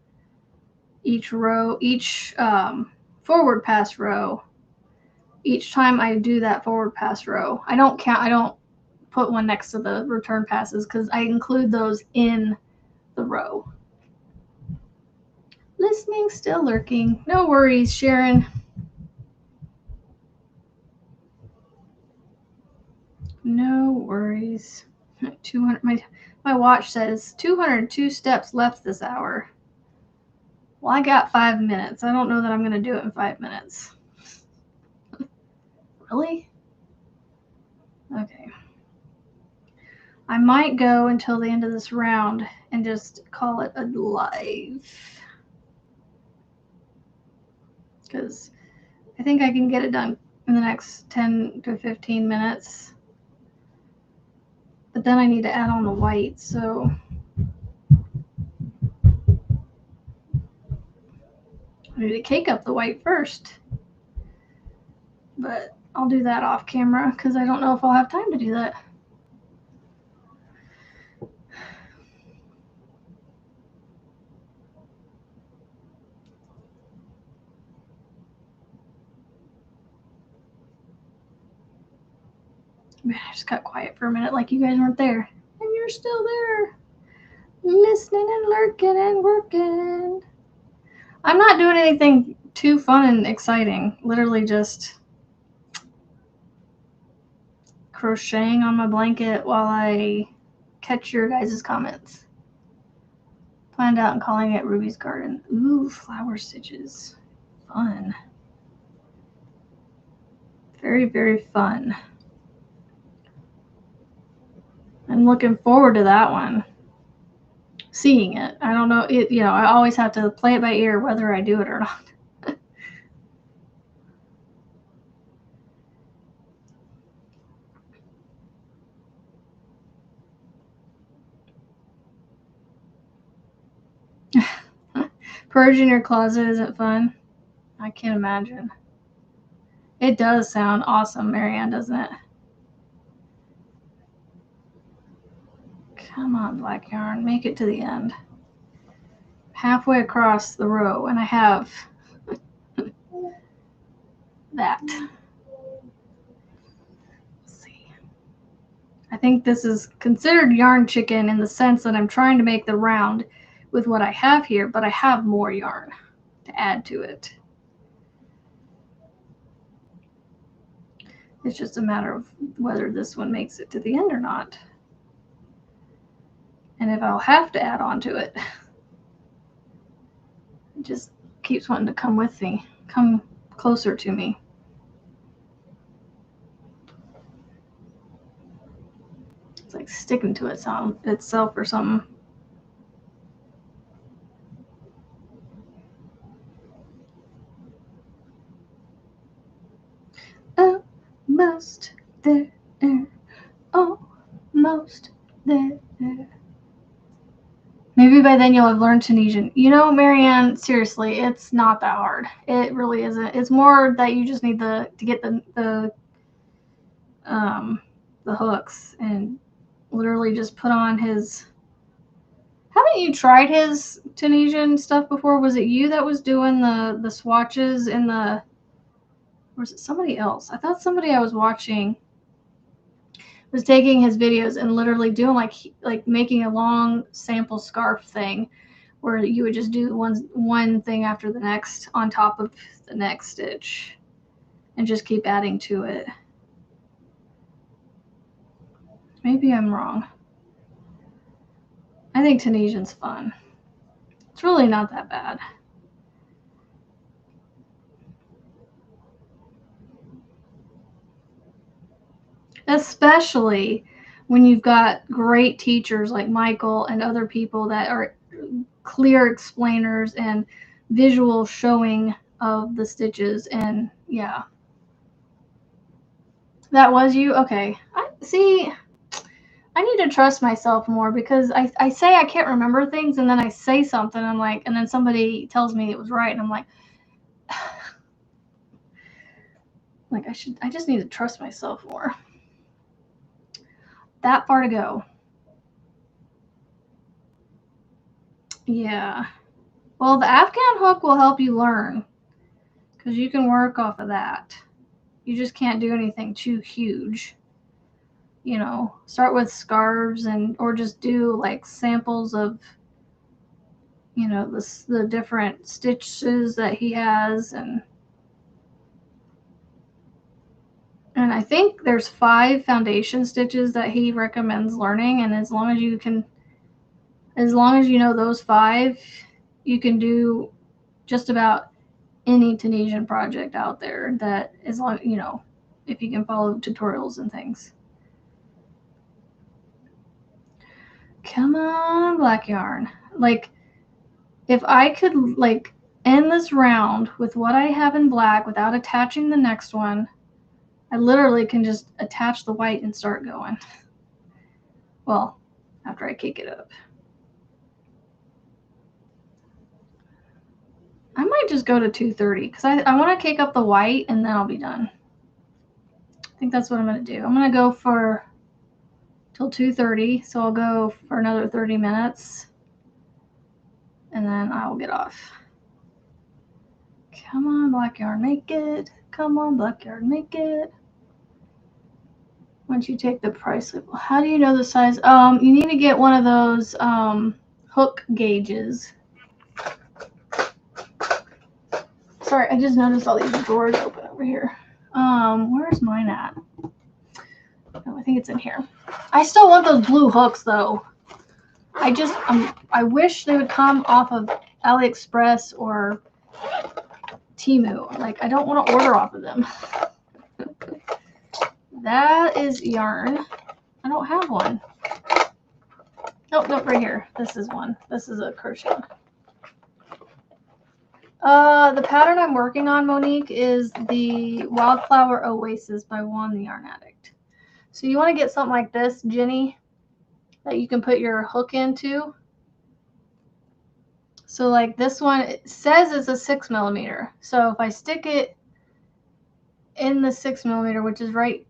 each row, each forward pass row. Each time I do that forward pass row, I don't put one next to the return passes because I include those in the row. Listening, still lurking. No worries, Sharon. No worries. 200. My watch says 202 steps left this hour. Well, I got 5 minutes. I don't know that I'm going to do it in 5 minutes. Really? Okay. I might go until the end of this round and just call it a live. Because I think I can get it done in the next 10 to 15 minutes. But then I need to add on the white, so I need to cake up the white first. But I'll do that off camera because I don't know if I'll have time to do that. Man, I just got quiet for a minute like you guys weren't there. And you're still there. Listening and lurking and working. I'm not doing anything too fun and exciting. Literally just crocheting on my blanket while I catch your guys' comments. Planned out and calling it Ruby's Garden. Ooh, flower stitches. Fun. Very, very fun. I'm looking forward to that one. Seeing it. I don't know. I always have to play it by ear whether I do it or not. Purging your closet isn't fun. I can't imagine. It does sound awesome, Marianne, doesn't it? Come on, black yarn. Make it to the end. Halfway across the row, and I have that. Let's see. I think this is considered yarn chicken in the sense that I'm trying to make the round with what I have here, but I have more yarn to add to it. It's just a matter of whether this one makes it to the end or not. And if I'll have to add on to it. It just keeps wanting to come with me, come closer to me. It's like sticking to itself or something. Almost there, almost there. Maybe by then you'll have learned Tunisian. You know, Marianne, seriously, it's not that hard. It really isn't. It's more that you just need to get the hooks and literally just put on his. Haven't you tried his Tunisian stuff before? Was it you that was doing the swatches in the? Or was it somebody else? I thought somebody I was watching was taking his videos and literally doing like making a long sample scarf thing where you would just do one thing after the next on top of the next stitch and just keep adding to it. Maybe I'm wrong. I think Tunisian's fun. It's really not that bad. Especially when you've got great teachers like Michael and other people that are clear explainers and visual showing of the stitches. And yeah, that was you. Okay. I need to trust myself more because I say I can't remember things and then I say something. I'm like, and then somebody tells me it was right. And I'm like, I just need to trust myself more. That far to go. Yeah. Well, the Afghan hook will help you learn because you can work off of that. You just can't do anything too huge. You know, start with scarves or just do like samples of, you know, the different stitches that he has, and I think there's 5 foundation stitches that he recommends learning, and as long as you know those 5, you can do just about any Tunisian project out there that, as long, you know, if you can follow tutorials and things. Come on, black yarn. Like, if I could like end this round with what I have in black without attaching the next one, I literally can just attach the white and start going. Well, after I cake it up. I might just go to 230 because I want to cake up the white and then I'll be done. I think that's what I'm going to do. I'm going to go for till 2:30, so I'll go for another 30 minutes and then I will get off. Come on, black yarn, make it. Come on, black yarn, make it. Once you take the price label, how do you know the size? You need to get one of those hook gauges. Sorry, I just noticed all these drawers open over here. Where's mine at? Oh, I think it's in here. I still want those blue hooks though. I wish they would come off of AliExpress or Temu. Like, I don't want to order off of them. That is yarn. I don't have one. Oh, no, right here. This is one. This is a crochet. The pattern I'm working on, Monique, is the Wildflower Oasis by Juan the Yarn Addict. So you want to get something like this, Jenny, that you can put your hook into. So like this one, it says it's a 6mm. So if I stick it in the 6mm, which is right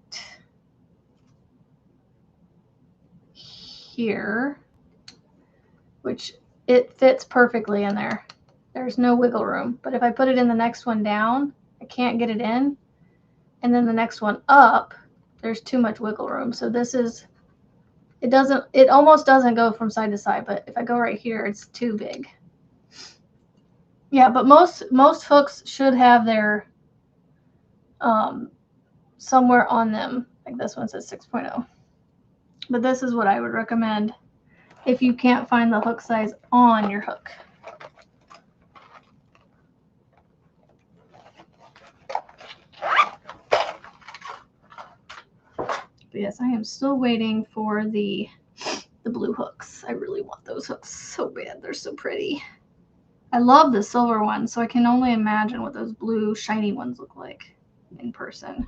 here, which it fits perfectly in there. There's no wiggle room. But if I put it in the next one down, I can't get it in. And then the next one up, there's too much wiggle room. So this is, it almost doesn't go from side to side, but if I go right here, it's too big. Yeah, but most hooks should have their somewhere on them. Like this one says 6.0. But this is what I would recommend if you can't find the hook size on your hook. But yes, I am still waiting for the blue hooks. I really want those hooks so bad. They're so pretty. I love the silver ones, so I can only imagine what those blue shiny ones look like in person.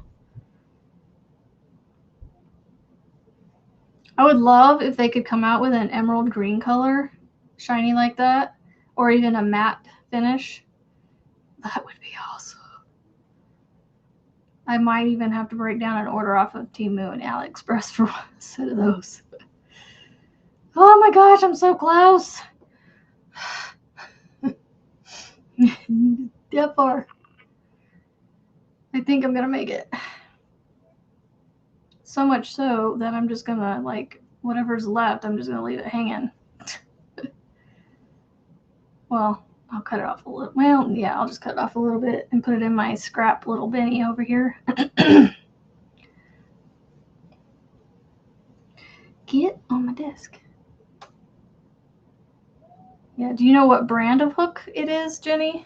I would love if they could come out with an emerald green color, shiny like that, or even a matte finish. That would be awesome. I might even have to break down and order off of Temu and AliExpress for a set of those. Oh my gosh, I'm so close. That far. I think I'm gonna make it. So much so that I'm just gonna, like, whatever's left, I'm just gonna leave it hanging. Well, I'll cut it off a little. Well, yeah, I'll just cut it off a little bit and put it in my scrap little binny over here. Get on my desk. Yeah, do you know what brand of hook it is, Jenny?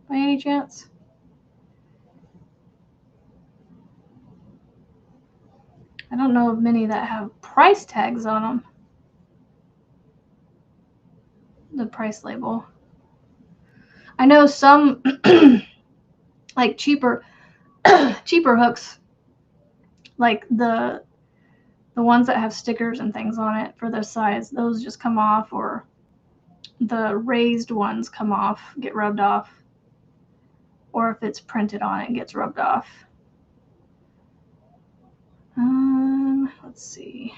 By any chance? I don't know of many that have price tags on them. The price label. I know some like cheaper hooks, like the ones that have stickers and things on it for their size, those just come off, or the raised ones come off, get rubbed off, or if it's printed on it, gets rubbed off. Let's see.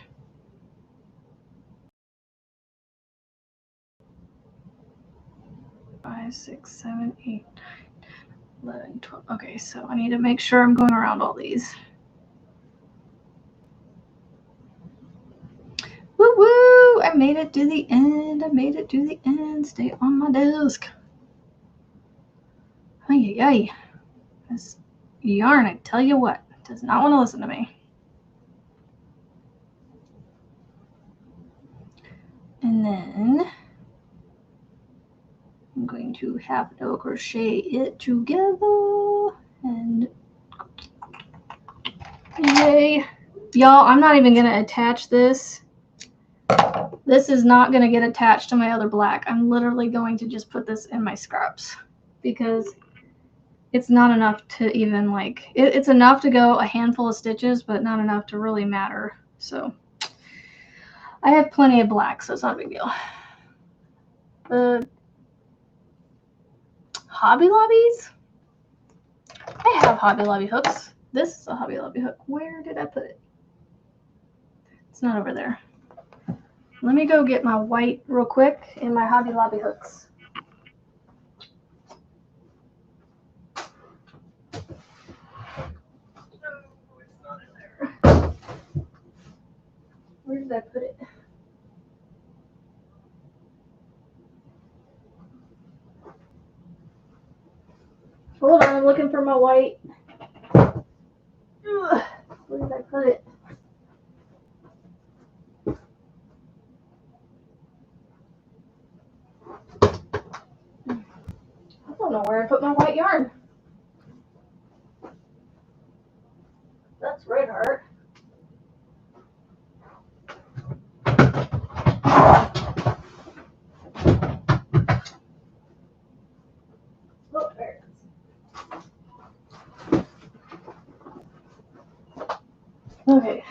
5, 6, 7, 8, 11, 12. Okay, so I need to make sure I'm going around all these. Woo woo! I made it to the end. I made it to the end. Stay on my desk. Ay, ay, ay. This yarn, I tell you what, does not want to listen to me. And then I'm going to half double crochet it together. And yay. Y'all, I'm not even going to attach this. This is not going to get attached to my other black. I'm literally going to just put this in my scraps because it's not enough to even like, it's enough to go a handful of stitches, but not enough to really matter. So I have plenty of black, so it's not a big deal. The Hobby Lobbies? I have Hobby Lobby hooks. This is a Hobby Lobby hook. Where did I put it? It's not over there. Let me go get my white real quick and my Hobby Lobby hooks. It's not in there. Where did I put it? Hold on, I'm looking for my white. Ugh, where did I put it? I don't know where I put my white yarn. That's Red Heart. Oh, there it is. Okay,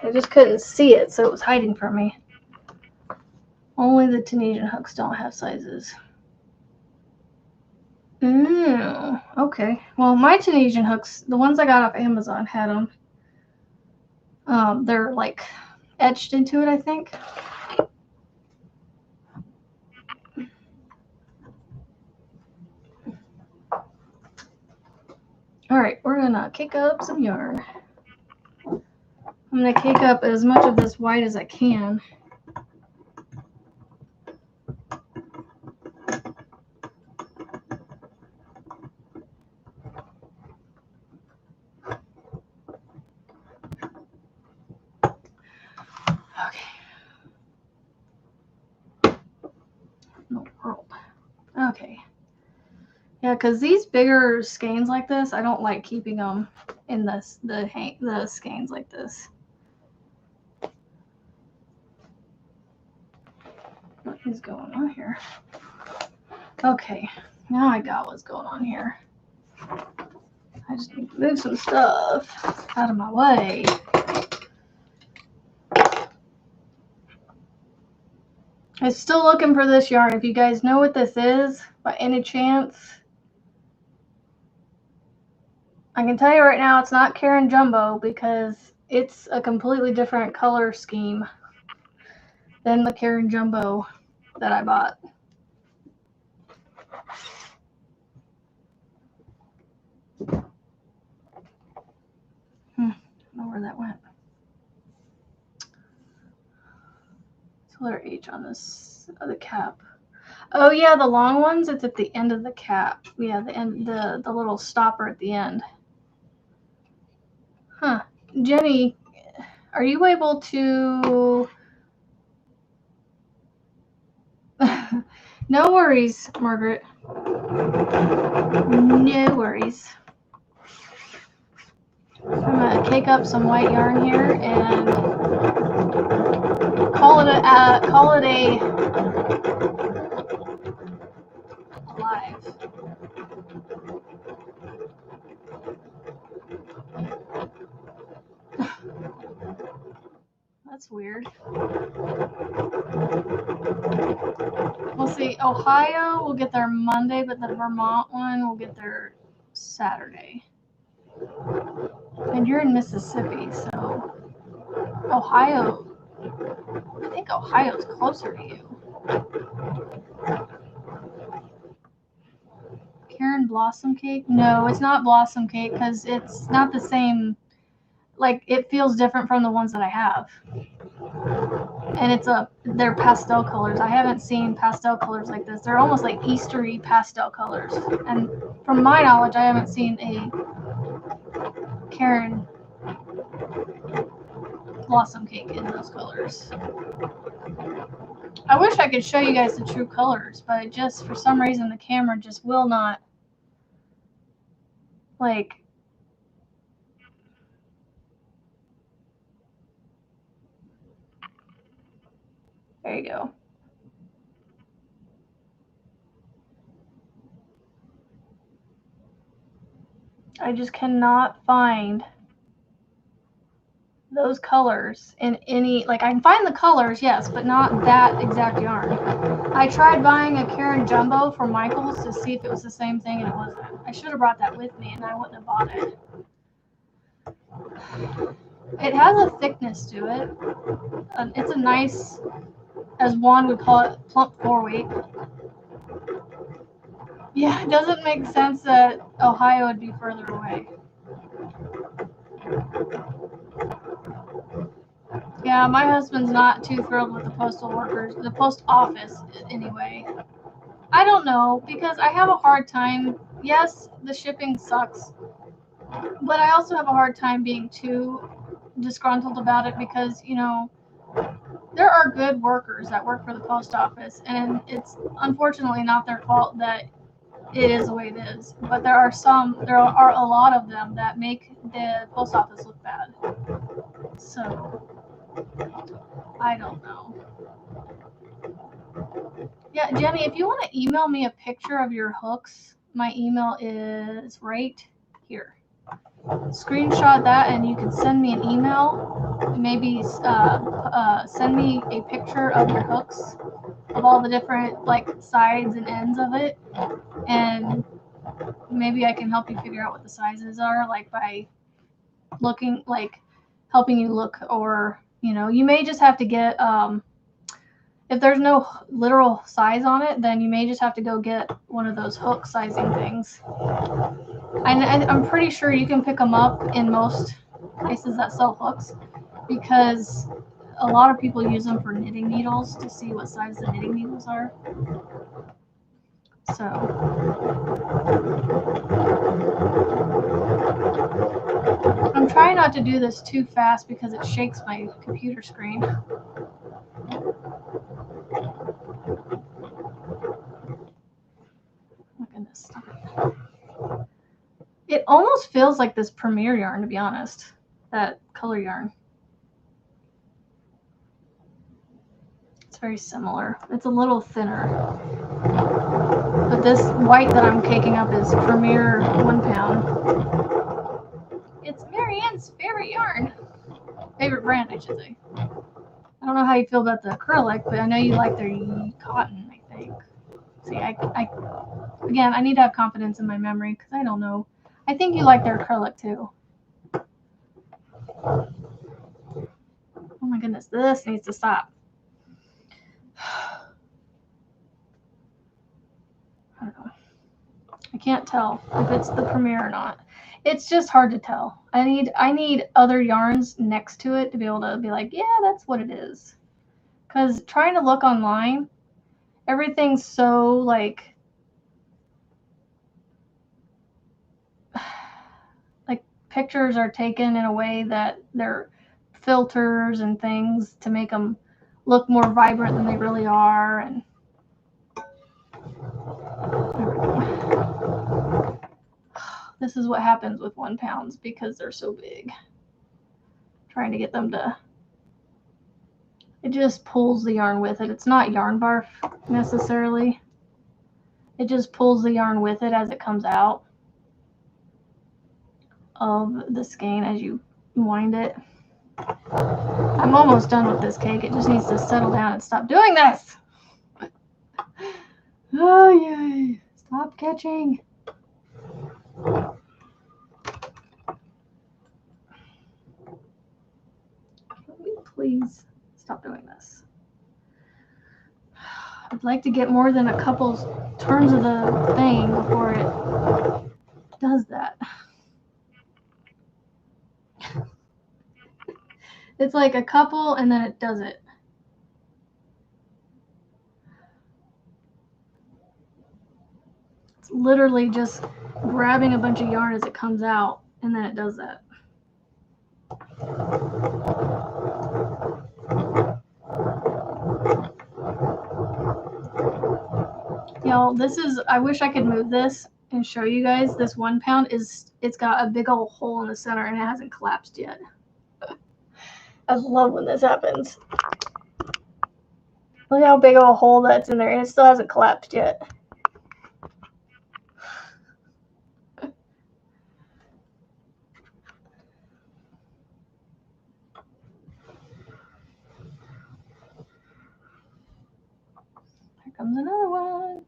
I just couldn't see it, so it was hiding from me. Only the Tunisian hooks don't have sizes. Okay. Well, my Tunisian hooks, the ones I got off Amazon, had them. They're like etched into it, I think. All right, we're gonna kick up some yarn. I'm gonna kick up as much of this white as I can. Okay. In the world. Okay. Yeah, because these bigger skeins like this, I don't like keeping them in the skeins like this. What is going on here? Okay, now I got what's going on here. I just need to move some stuff out of my way. I'm still looking for this yarn. If you guys know what this is, by any chance, I can tell you right now it's not Karen Jumbo because it's a completely different color scheme than the Karen Jumbo that I bought. I don't know where that went. It's letter H on this the cap. Oh yeah, the long ones, it's at the end of the cap. Yeah, the end, the little stopper at the end. Huh. Jenny, are you able to No worries, Margaret. No worries. I'm gonna cake up some white yarn here and call it a live. That's weird. We'll see. Ohio will get there Monday, but the Vermont one will get there Saturday. And you're in Mississippi, so Ohio, I think Ohio's closer to you. Karen Blossom Cake? No, it's not Blossom Cake because it's not the same. Like, it feels different from the ones that I have. And they're pastel colors. I haven't seen pastel colors like this. They're almost like Eastery pastel colors. And from my knowledge, I haven't seen a Karen Blossom Cake in those colors. I wish I could show you guys the true colors, but it just, for some reason, the camera just will not, like, there you go. I just cannot find those colors in any, like, I can find the colors, yes, but not that exact yarn. I tried buying a Karen Jumbo from Michaels to see if it was the same thing, and it wasn't. I should have brought that with me, and I wouldn't have bought it. It has a thickness to it. It's a nice, as Juan would call it, plump 4-weight. Yeah, it doesn't make sense that Ohio would be further away. Yeah, my husband's not too thrilled with the postal workers, the post office anyway. I don't know, because I have a hard time. Yes, the shipping sucks, but I also have a hard time being too disgruntled about it because, you know, there are good workers that work for the post office, and it's unfortunately not their fault that it is the way it is. But there are a lot of them that make the post office look bad. So I don't know. Yeah, Jenny, if you want to email me a picture of your hooks, my email is right here. Screenshot that and you can send me an email. Maybe send me a picture of your hooks, of all the different like sides and ends of it, and maybe I can help you figure out what the sizes are, like by looking, like helping you look, or you know, you may just have to get if there's no literal size on it, then you may just have to go get one of those hook sizing things. I'm pretty sure you can pick them up in most places that sell hooks, because a lot of people use them for knitting needles to see what size the knitting needles are. So I'm trying not to do this too fast because it shakes my computer screen. Oh my goodness, stop it. It almost feels like this Premier yarn, to be honest. That color yarn. It's very similar. It's a little thinner. But this white that I'm caking up is Premier 1 pound. It's Marianne's favorite yarn. Favorite brand, I should say. I don't know how you feel about the acrylic, but I know you like their cotton, I think. See, again, I need to have confidence in my memory because I don't know. I think you like their acrylic too. Oh my goodness, this needs to stop. I don't know. I can't tell if it's the Premier or not. It's just hard to tell. I need other yarns next to it to be able to be like, yeah, that's what it is. Because trying to look online, everything's so like pictures are taken in a way that they're filters and things to make them look more vibrant than they really are. And this is what happens with 1 pounds because they're so big. Trying to get them to, it just pulls the yarn with it. It's not yarn barf necessarily. It just pulls the yarn with it as it comes out of the skein as you wind it. I'm almost done with this cake. It just needs to settle down and stop doing this. Oh, yay. Stop catching. Can we please stop doing this? I'd like to get more than a couple turns of the thing before it does that. It's like a couple and then it does it. It's literally just grabbing a bunch of yarn as it comes out and then it does that. Y'all, this is, I wish I could move this and show you guys. This 1 pound it's got a big old hole in the center and it hasn't collapsed yet. I love when this happens. Look how big of a hole that's in there and it still hasn't collapsed yet. Here comes another one.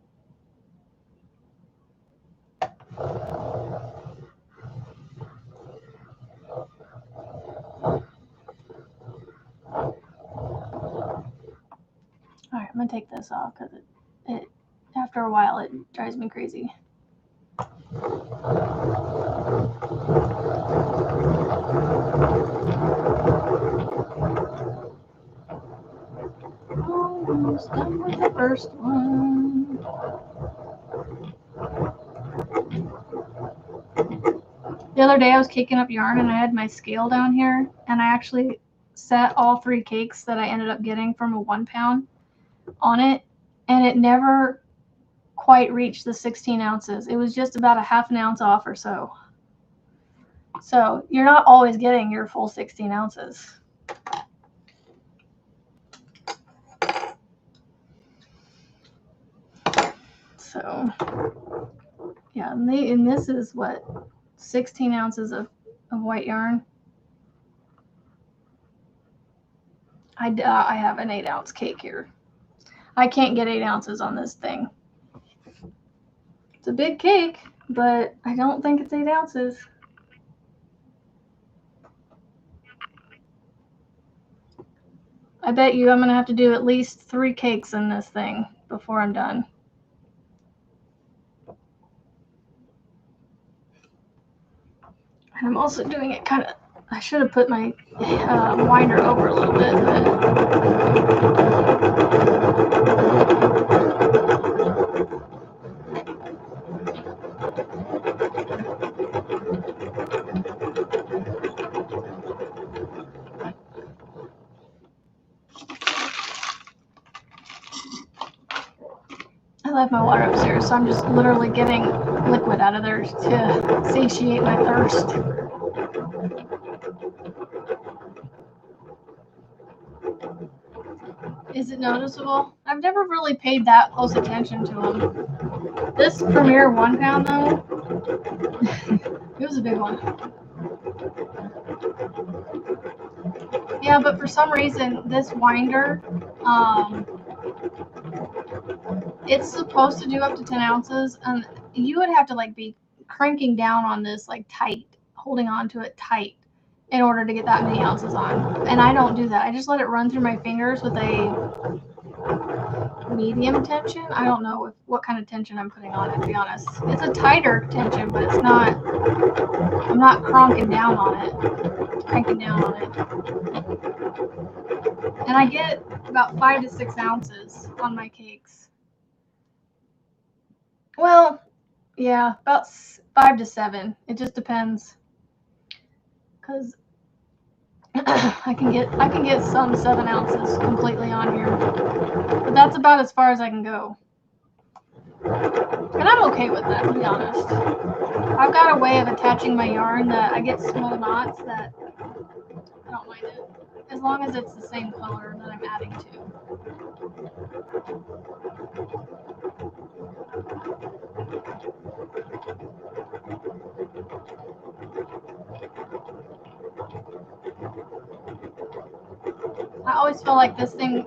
Alright, I'm gonna take this off because it after a while it drives me crazy. Almost done with the first one. The other day I was caking up yarn and I had my scale down here and I actually set all 3 cakes that I ended up getting from a 1 pound on it and it never quite reached the 16 ounces. It was just about a half an ounce off or so. So you're not always getting your full 16 ounces. So yeah, and this is what, 16 ounces of white yarn. I have an 8 ounce cake here. I can't get 8 ounces on this thing. It's a big cake, but I don't think it's 8 ounces. I bet you I'm going to have to do at least 3 cakes in this thing before I'm done. And I'm also doing it kind of, I should have put my winder over a little bit, I left my water upstairs, so I'm just literally getting liquid out of there to satiate my thirst. Is it noticeable? I've never really paid that close attention to them. This Premier 1 pound though, it was a big one. Yeah, but for some reason, this winder, it's supposed to do up to 10 ounces, and you would have to like be cranking down on this like tight, holding on to it tight in order to get that many ounces on. And I don't do that. I just let it run through my fingers with a medium tension. I don't know what kind of tension I'm putting on it, to be honest. It's a tighter tension, but it's not, I'm not cranking down on it. And I get about 5 to 6 ounces on my cakes. Well, yeah, about 5 to 7. It just depends. Because I can get some 7 ounces completely on here. But that's about as far as I can go. And I'm okay with that, to be honest. I've got a way of attaching my yarn that I get small knots that I don't mind it. As long as it's the same color that I'm adding to. I always feel like this thing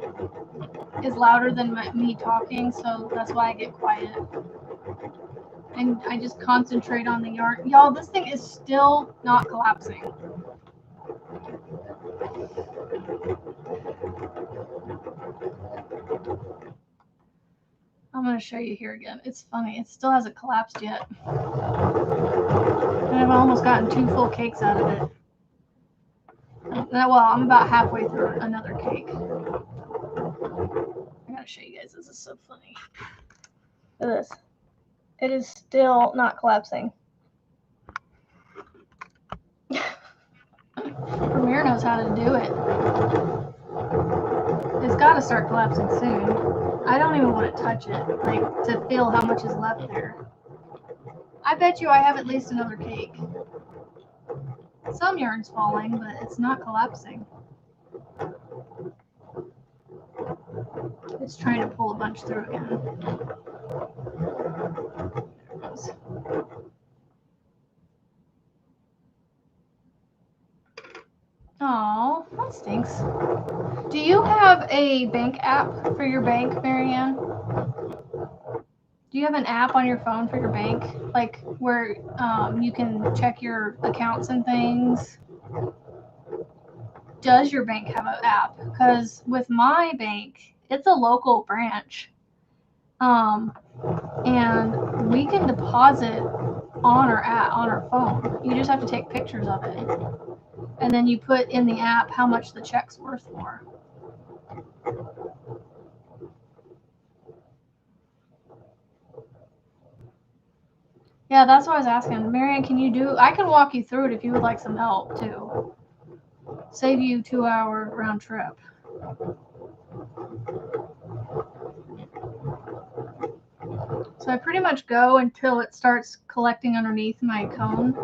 is louder than me talking, so that's why I get quiet. And I just concentrate on the yarn. Y'all, this thing is still not collapsing. I'm going to show you here again. It's funny. It still hasn't collapsed yet. And I've almost gotten 2 full cakes out of it. Well, I'm about halfway through another cake. I got to show you guys. This is so funny. Look at this. It is still not collapsing. Premiere knows how to do it. It's got to start collapsing soon. I don't even want to touch it, like, to feel how much is left there. I bet you I have at least another cake. Some yarn's falling, but it's not collapsing. It's trying to pull a bunch through again. There it goes. Oh, that stinks. Do you have a bank app for your bank, Marianne? Do you have an app on your phone for your bank, like where you can check your accounts and things? Does your bank have an app? Because with my bank, it's a local branch, and we can deposit on our phone. You just have to take pictures of it, and then you put in the app how much the check's worth for. Yeah, that's what I was asking. Marianne, can you do? I can walk you through it if you would like some help too. Save you 2-hour round trip. So I pretty much go until it starts collecting underneath my cone.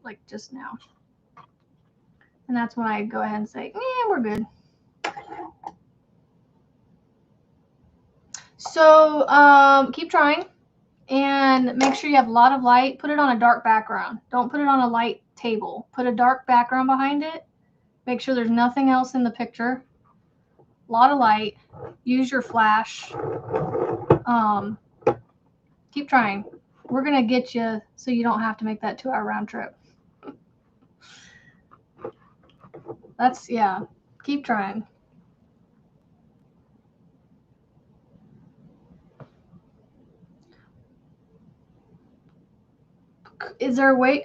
Like just now. And that's when I go ahead and say, yeah, we're good. So keep trying and make sure you have a lot of light. Put it on a dark background. Don't put it on a light table. Put a dark background behind it. Make sure there's nothing else in the picture. A lot of light. Use your flash. Keep trying. We're going to get you so you don't have to make that 2-hour round trip. That's, yeah. Keep trying. Is there a way?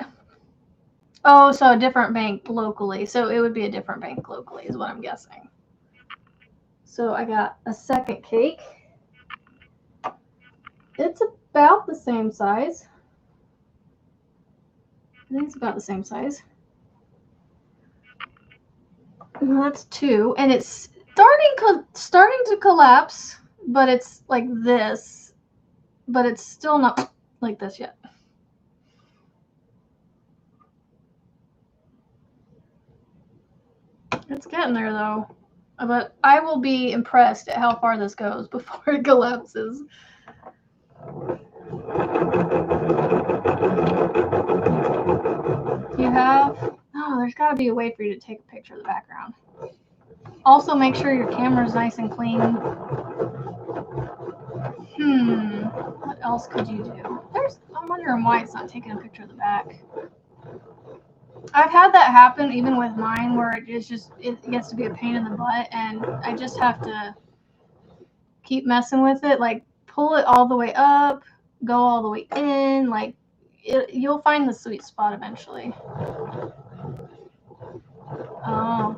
Oh, so a different bank locally. So it would be a different bank locally is what I'm guessing. So I got a second cake. It's about the same size. I think it's about the same size. Well, that's 2, and it's starting to collapse, but it's like this, but it's still not like this yet. It's getting there though, but I will be impressed at how far this goes before it collapses. You have? Oh, there's got to be a way for you to take a picture of the background. Also, make sure your camera's nice and clean. What else could you do? I'm wondering why it's not taking a picture of the back. I've had that happen even with mine where it gets to be a pain in the butt, and I just have to keep messing with it. Like, pull it all the way up, go all the way in. Like, you'll find the sweet spot eventually. Oh.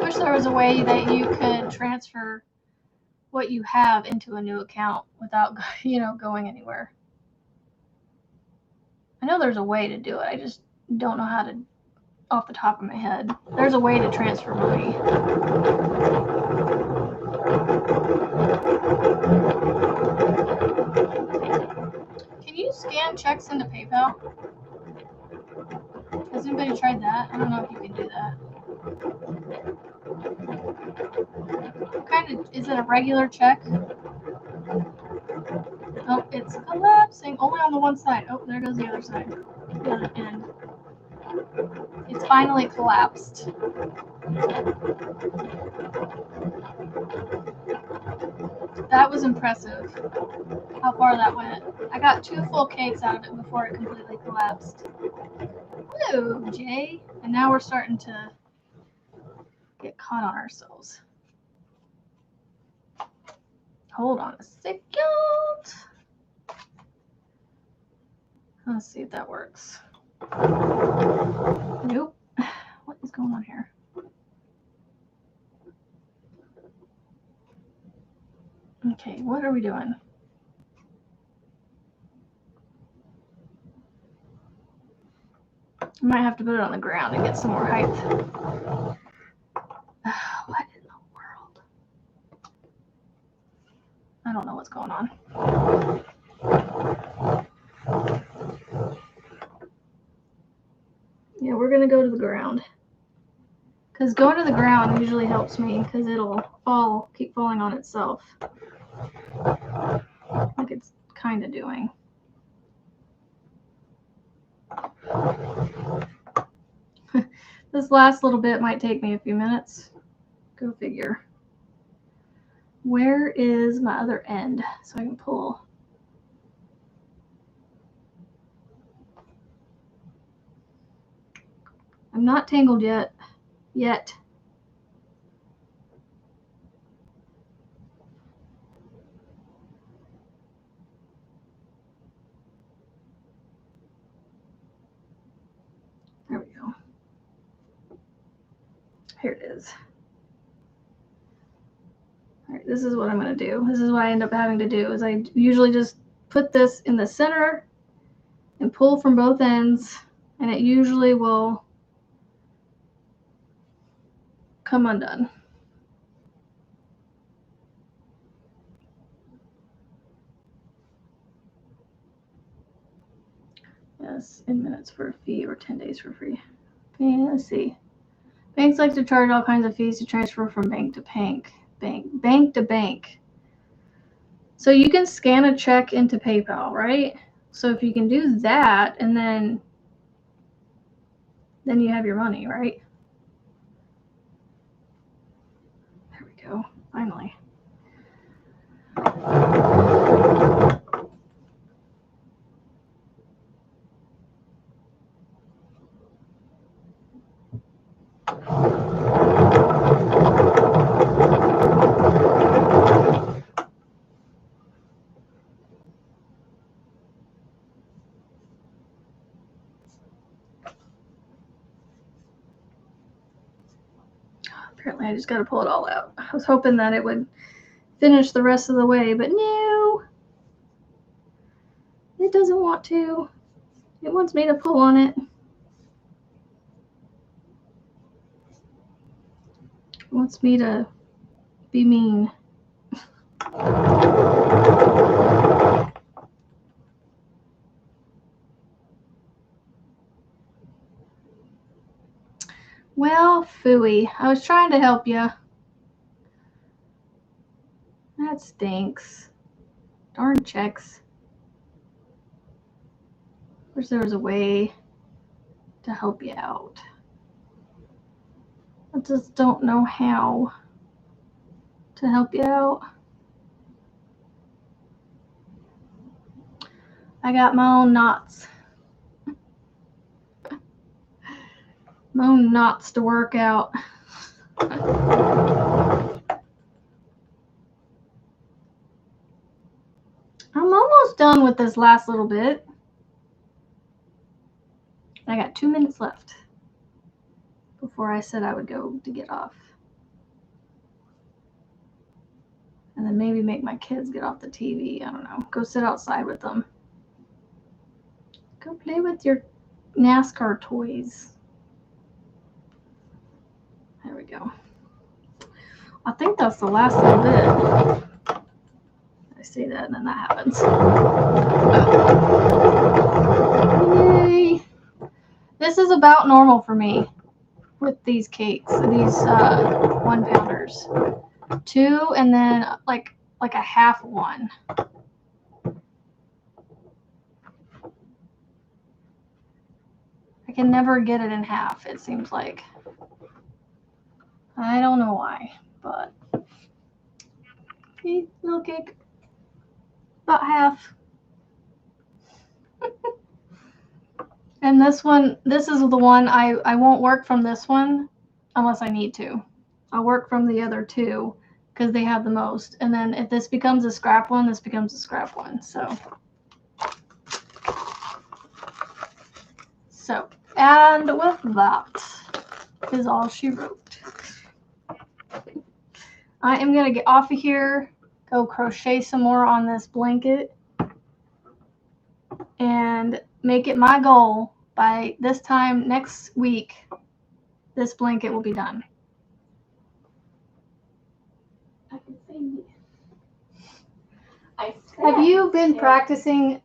Wish there was a way that you could transfer what you have into a new account without, going anywhere. I know there's a way to do it. I just don't know how to, off the top of my head. There's a way to transfer money. Can you scan checks into PayPal? Has anybody tried that? I don't know if you can do that. Is it a regular check? Oh, it's collapsing. Only on the one side. Oh, there goes the other side. The other end. It's finally collapsed. That was impressive, how far that went. I got 2 full cakes out of it before it completely collapsed. Woo, Jay. And now we're starting to get caught on ourselves. Hold on a second. Let's see if that works. Nope. What is going on here? Okay, what are we doing? I might have to put it on the ground and get some more height. What in the world? I don't know what's going on. Yeah, we're going to go to the ground. Because going to the ground usually helps me because it'll keep falling on itself. Like it's kind of doing. This last little bit might take me a few minutes. Go figure. Where is my other end so I can pull? I'm not tangled yet. There we go. Here it is. All right, this is what I'm going to do. This is what I end up having to do is I usually just put this in the center and pull from both ends, and it usually will come undone. Yes, in minutes for a fee or 10 days for free. Okay, let's see. Banks like to charge all kinds of fees to transfer from bank to bank. Bank to bank. So you can scan a check into PayPal, right? So if you can do that, and then you have your money, right? There we go. Finally. Apparently I just got to pull it all out. I was hoping that it would finish the rest of the way, but no. It doesn't want to. It wants me to pull on it. It wants me to be mean. Well, phooey. I was trying to help you. That stinks. Darn checks. Wish there was a way to help you out. I just don't know how to help you out. I got my own knots. My own knots to work out. I'm almost done with this last little bit. I got 2 minutes left before I said I would go to get off. And then maybe make my kids get off the TV. I don't know. Go sit outside with them. Go play with your NASCAR toys. There we go. I think that's the last little bit. I say that and then that happens. Yay. This is about normal for me with these cakes, these 1 pounders. 2 and then like a half one. I can never get it in half, it seems like. I don't know why, but see, little cake, about half. And this one, this is the one I won't work from this one unless I need to. I'll work from the other two because they have the most. And then if this becomes a scrap one, this becomes a scrap one. So, and with that is all she wrote. I am going to get off of here, go crochet some more on this blanket, and make it my goal by this time next week, this blanket will be done. I can say I Have you been practicing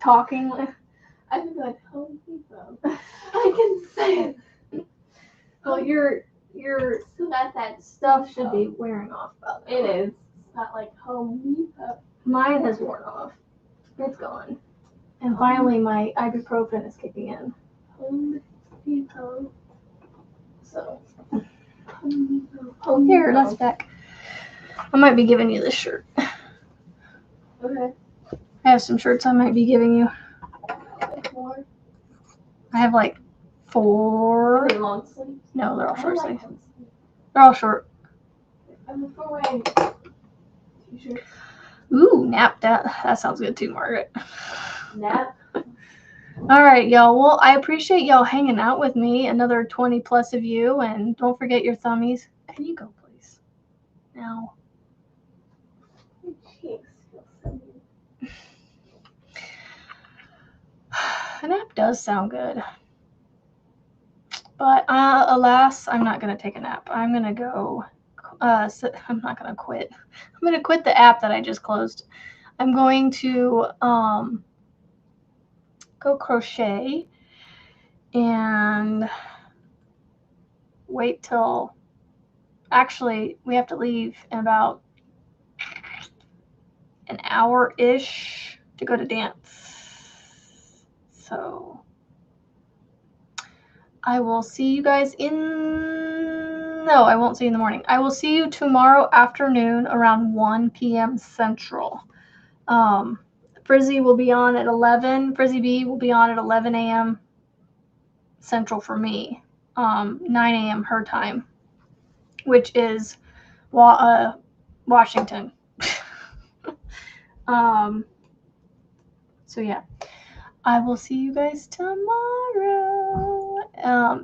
talking? I've been like Home Depot. I can say it. Well, your So that stuff should be wearing off. It is. It's not like Home Depot. Mine has worn off. It's gone. And finally, my ibuprofen is kicking in. Home Depot. So Home Depot. here, that's back. I might be giving you this shirt. Okay. I have some shirts I might be giving you. More. I have like 4. Are they long sleeves? No, they're all I short like sleeves. long sleeves. They're all short. I'm before wearing t-shirts. Ooh, nap. That sounds good too, Margaret. Nap. All right, y'all. Well, I appreciate y'all hanging out with me. Another 20 plus of you, and don't forget your thummies. Can you go, please? Now. Your cheeks feel so good. A nap does sound good. But alas, I'm not going to take a nap. I'm going to go. I'm not going to quit. I'm going to quit the app that I just closed. I'm going to go crochet and wait till. Actually, we have to leave in about an hour-ish to go to dance. So I will see you guys no, I won't see you in the morning. I will see you tomorrow afternoon around 1 p.m. Central. Frizzy will be on at 11. Frizzy B will be on at 11 a.m. Central for me. 9 a.m. her time, which is Washington. So yeah, I will see you guys tomorrow.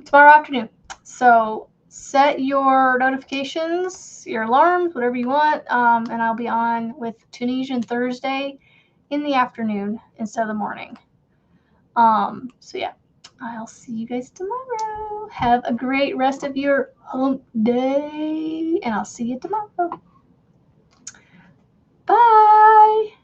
Tomorrow afternoon. So set your notifications, your alarms, whatever you want, and I'll be on with Tunisian Thursday in the afternoon instead of the morning. So yeah, I'll see you guys tomorrow. Have a great rest of your hump day, and I'll see you tomorrow. Bye.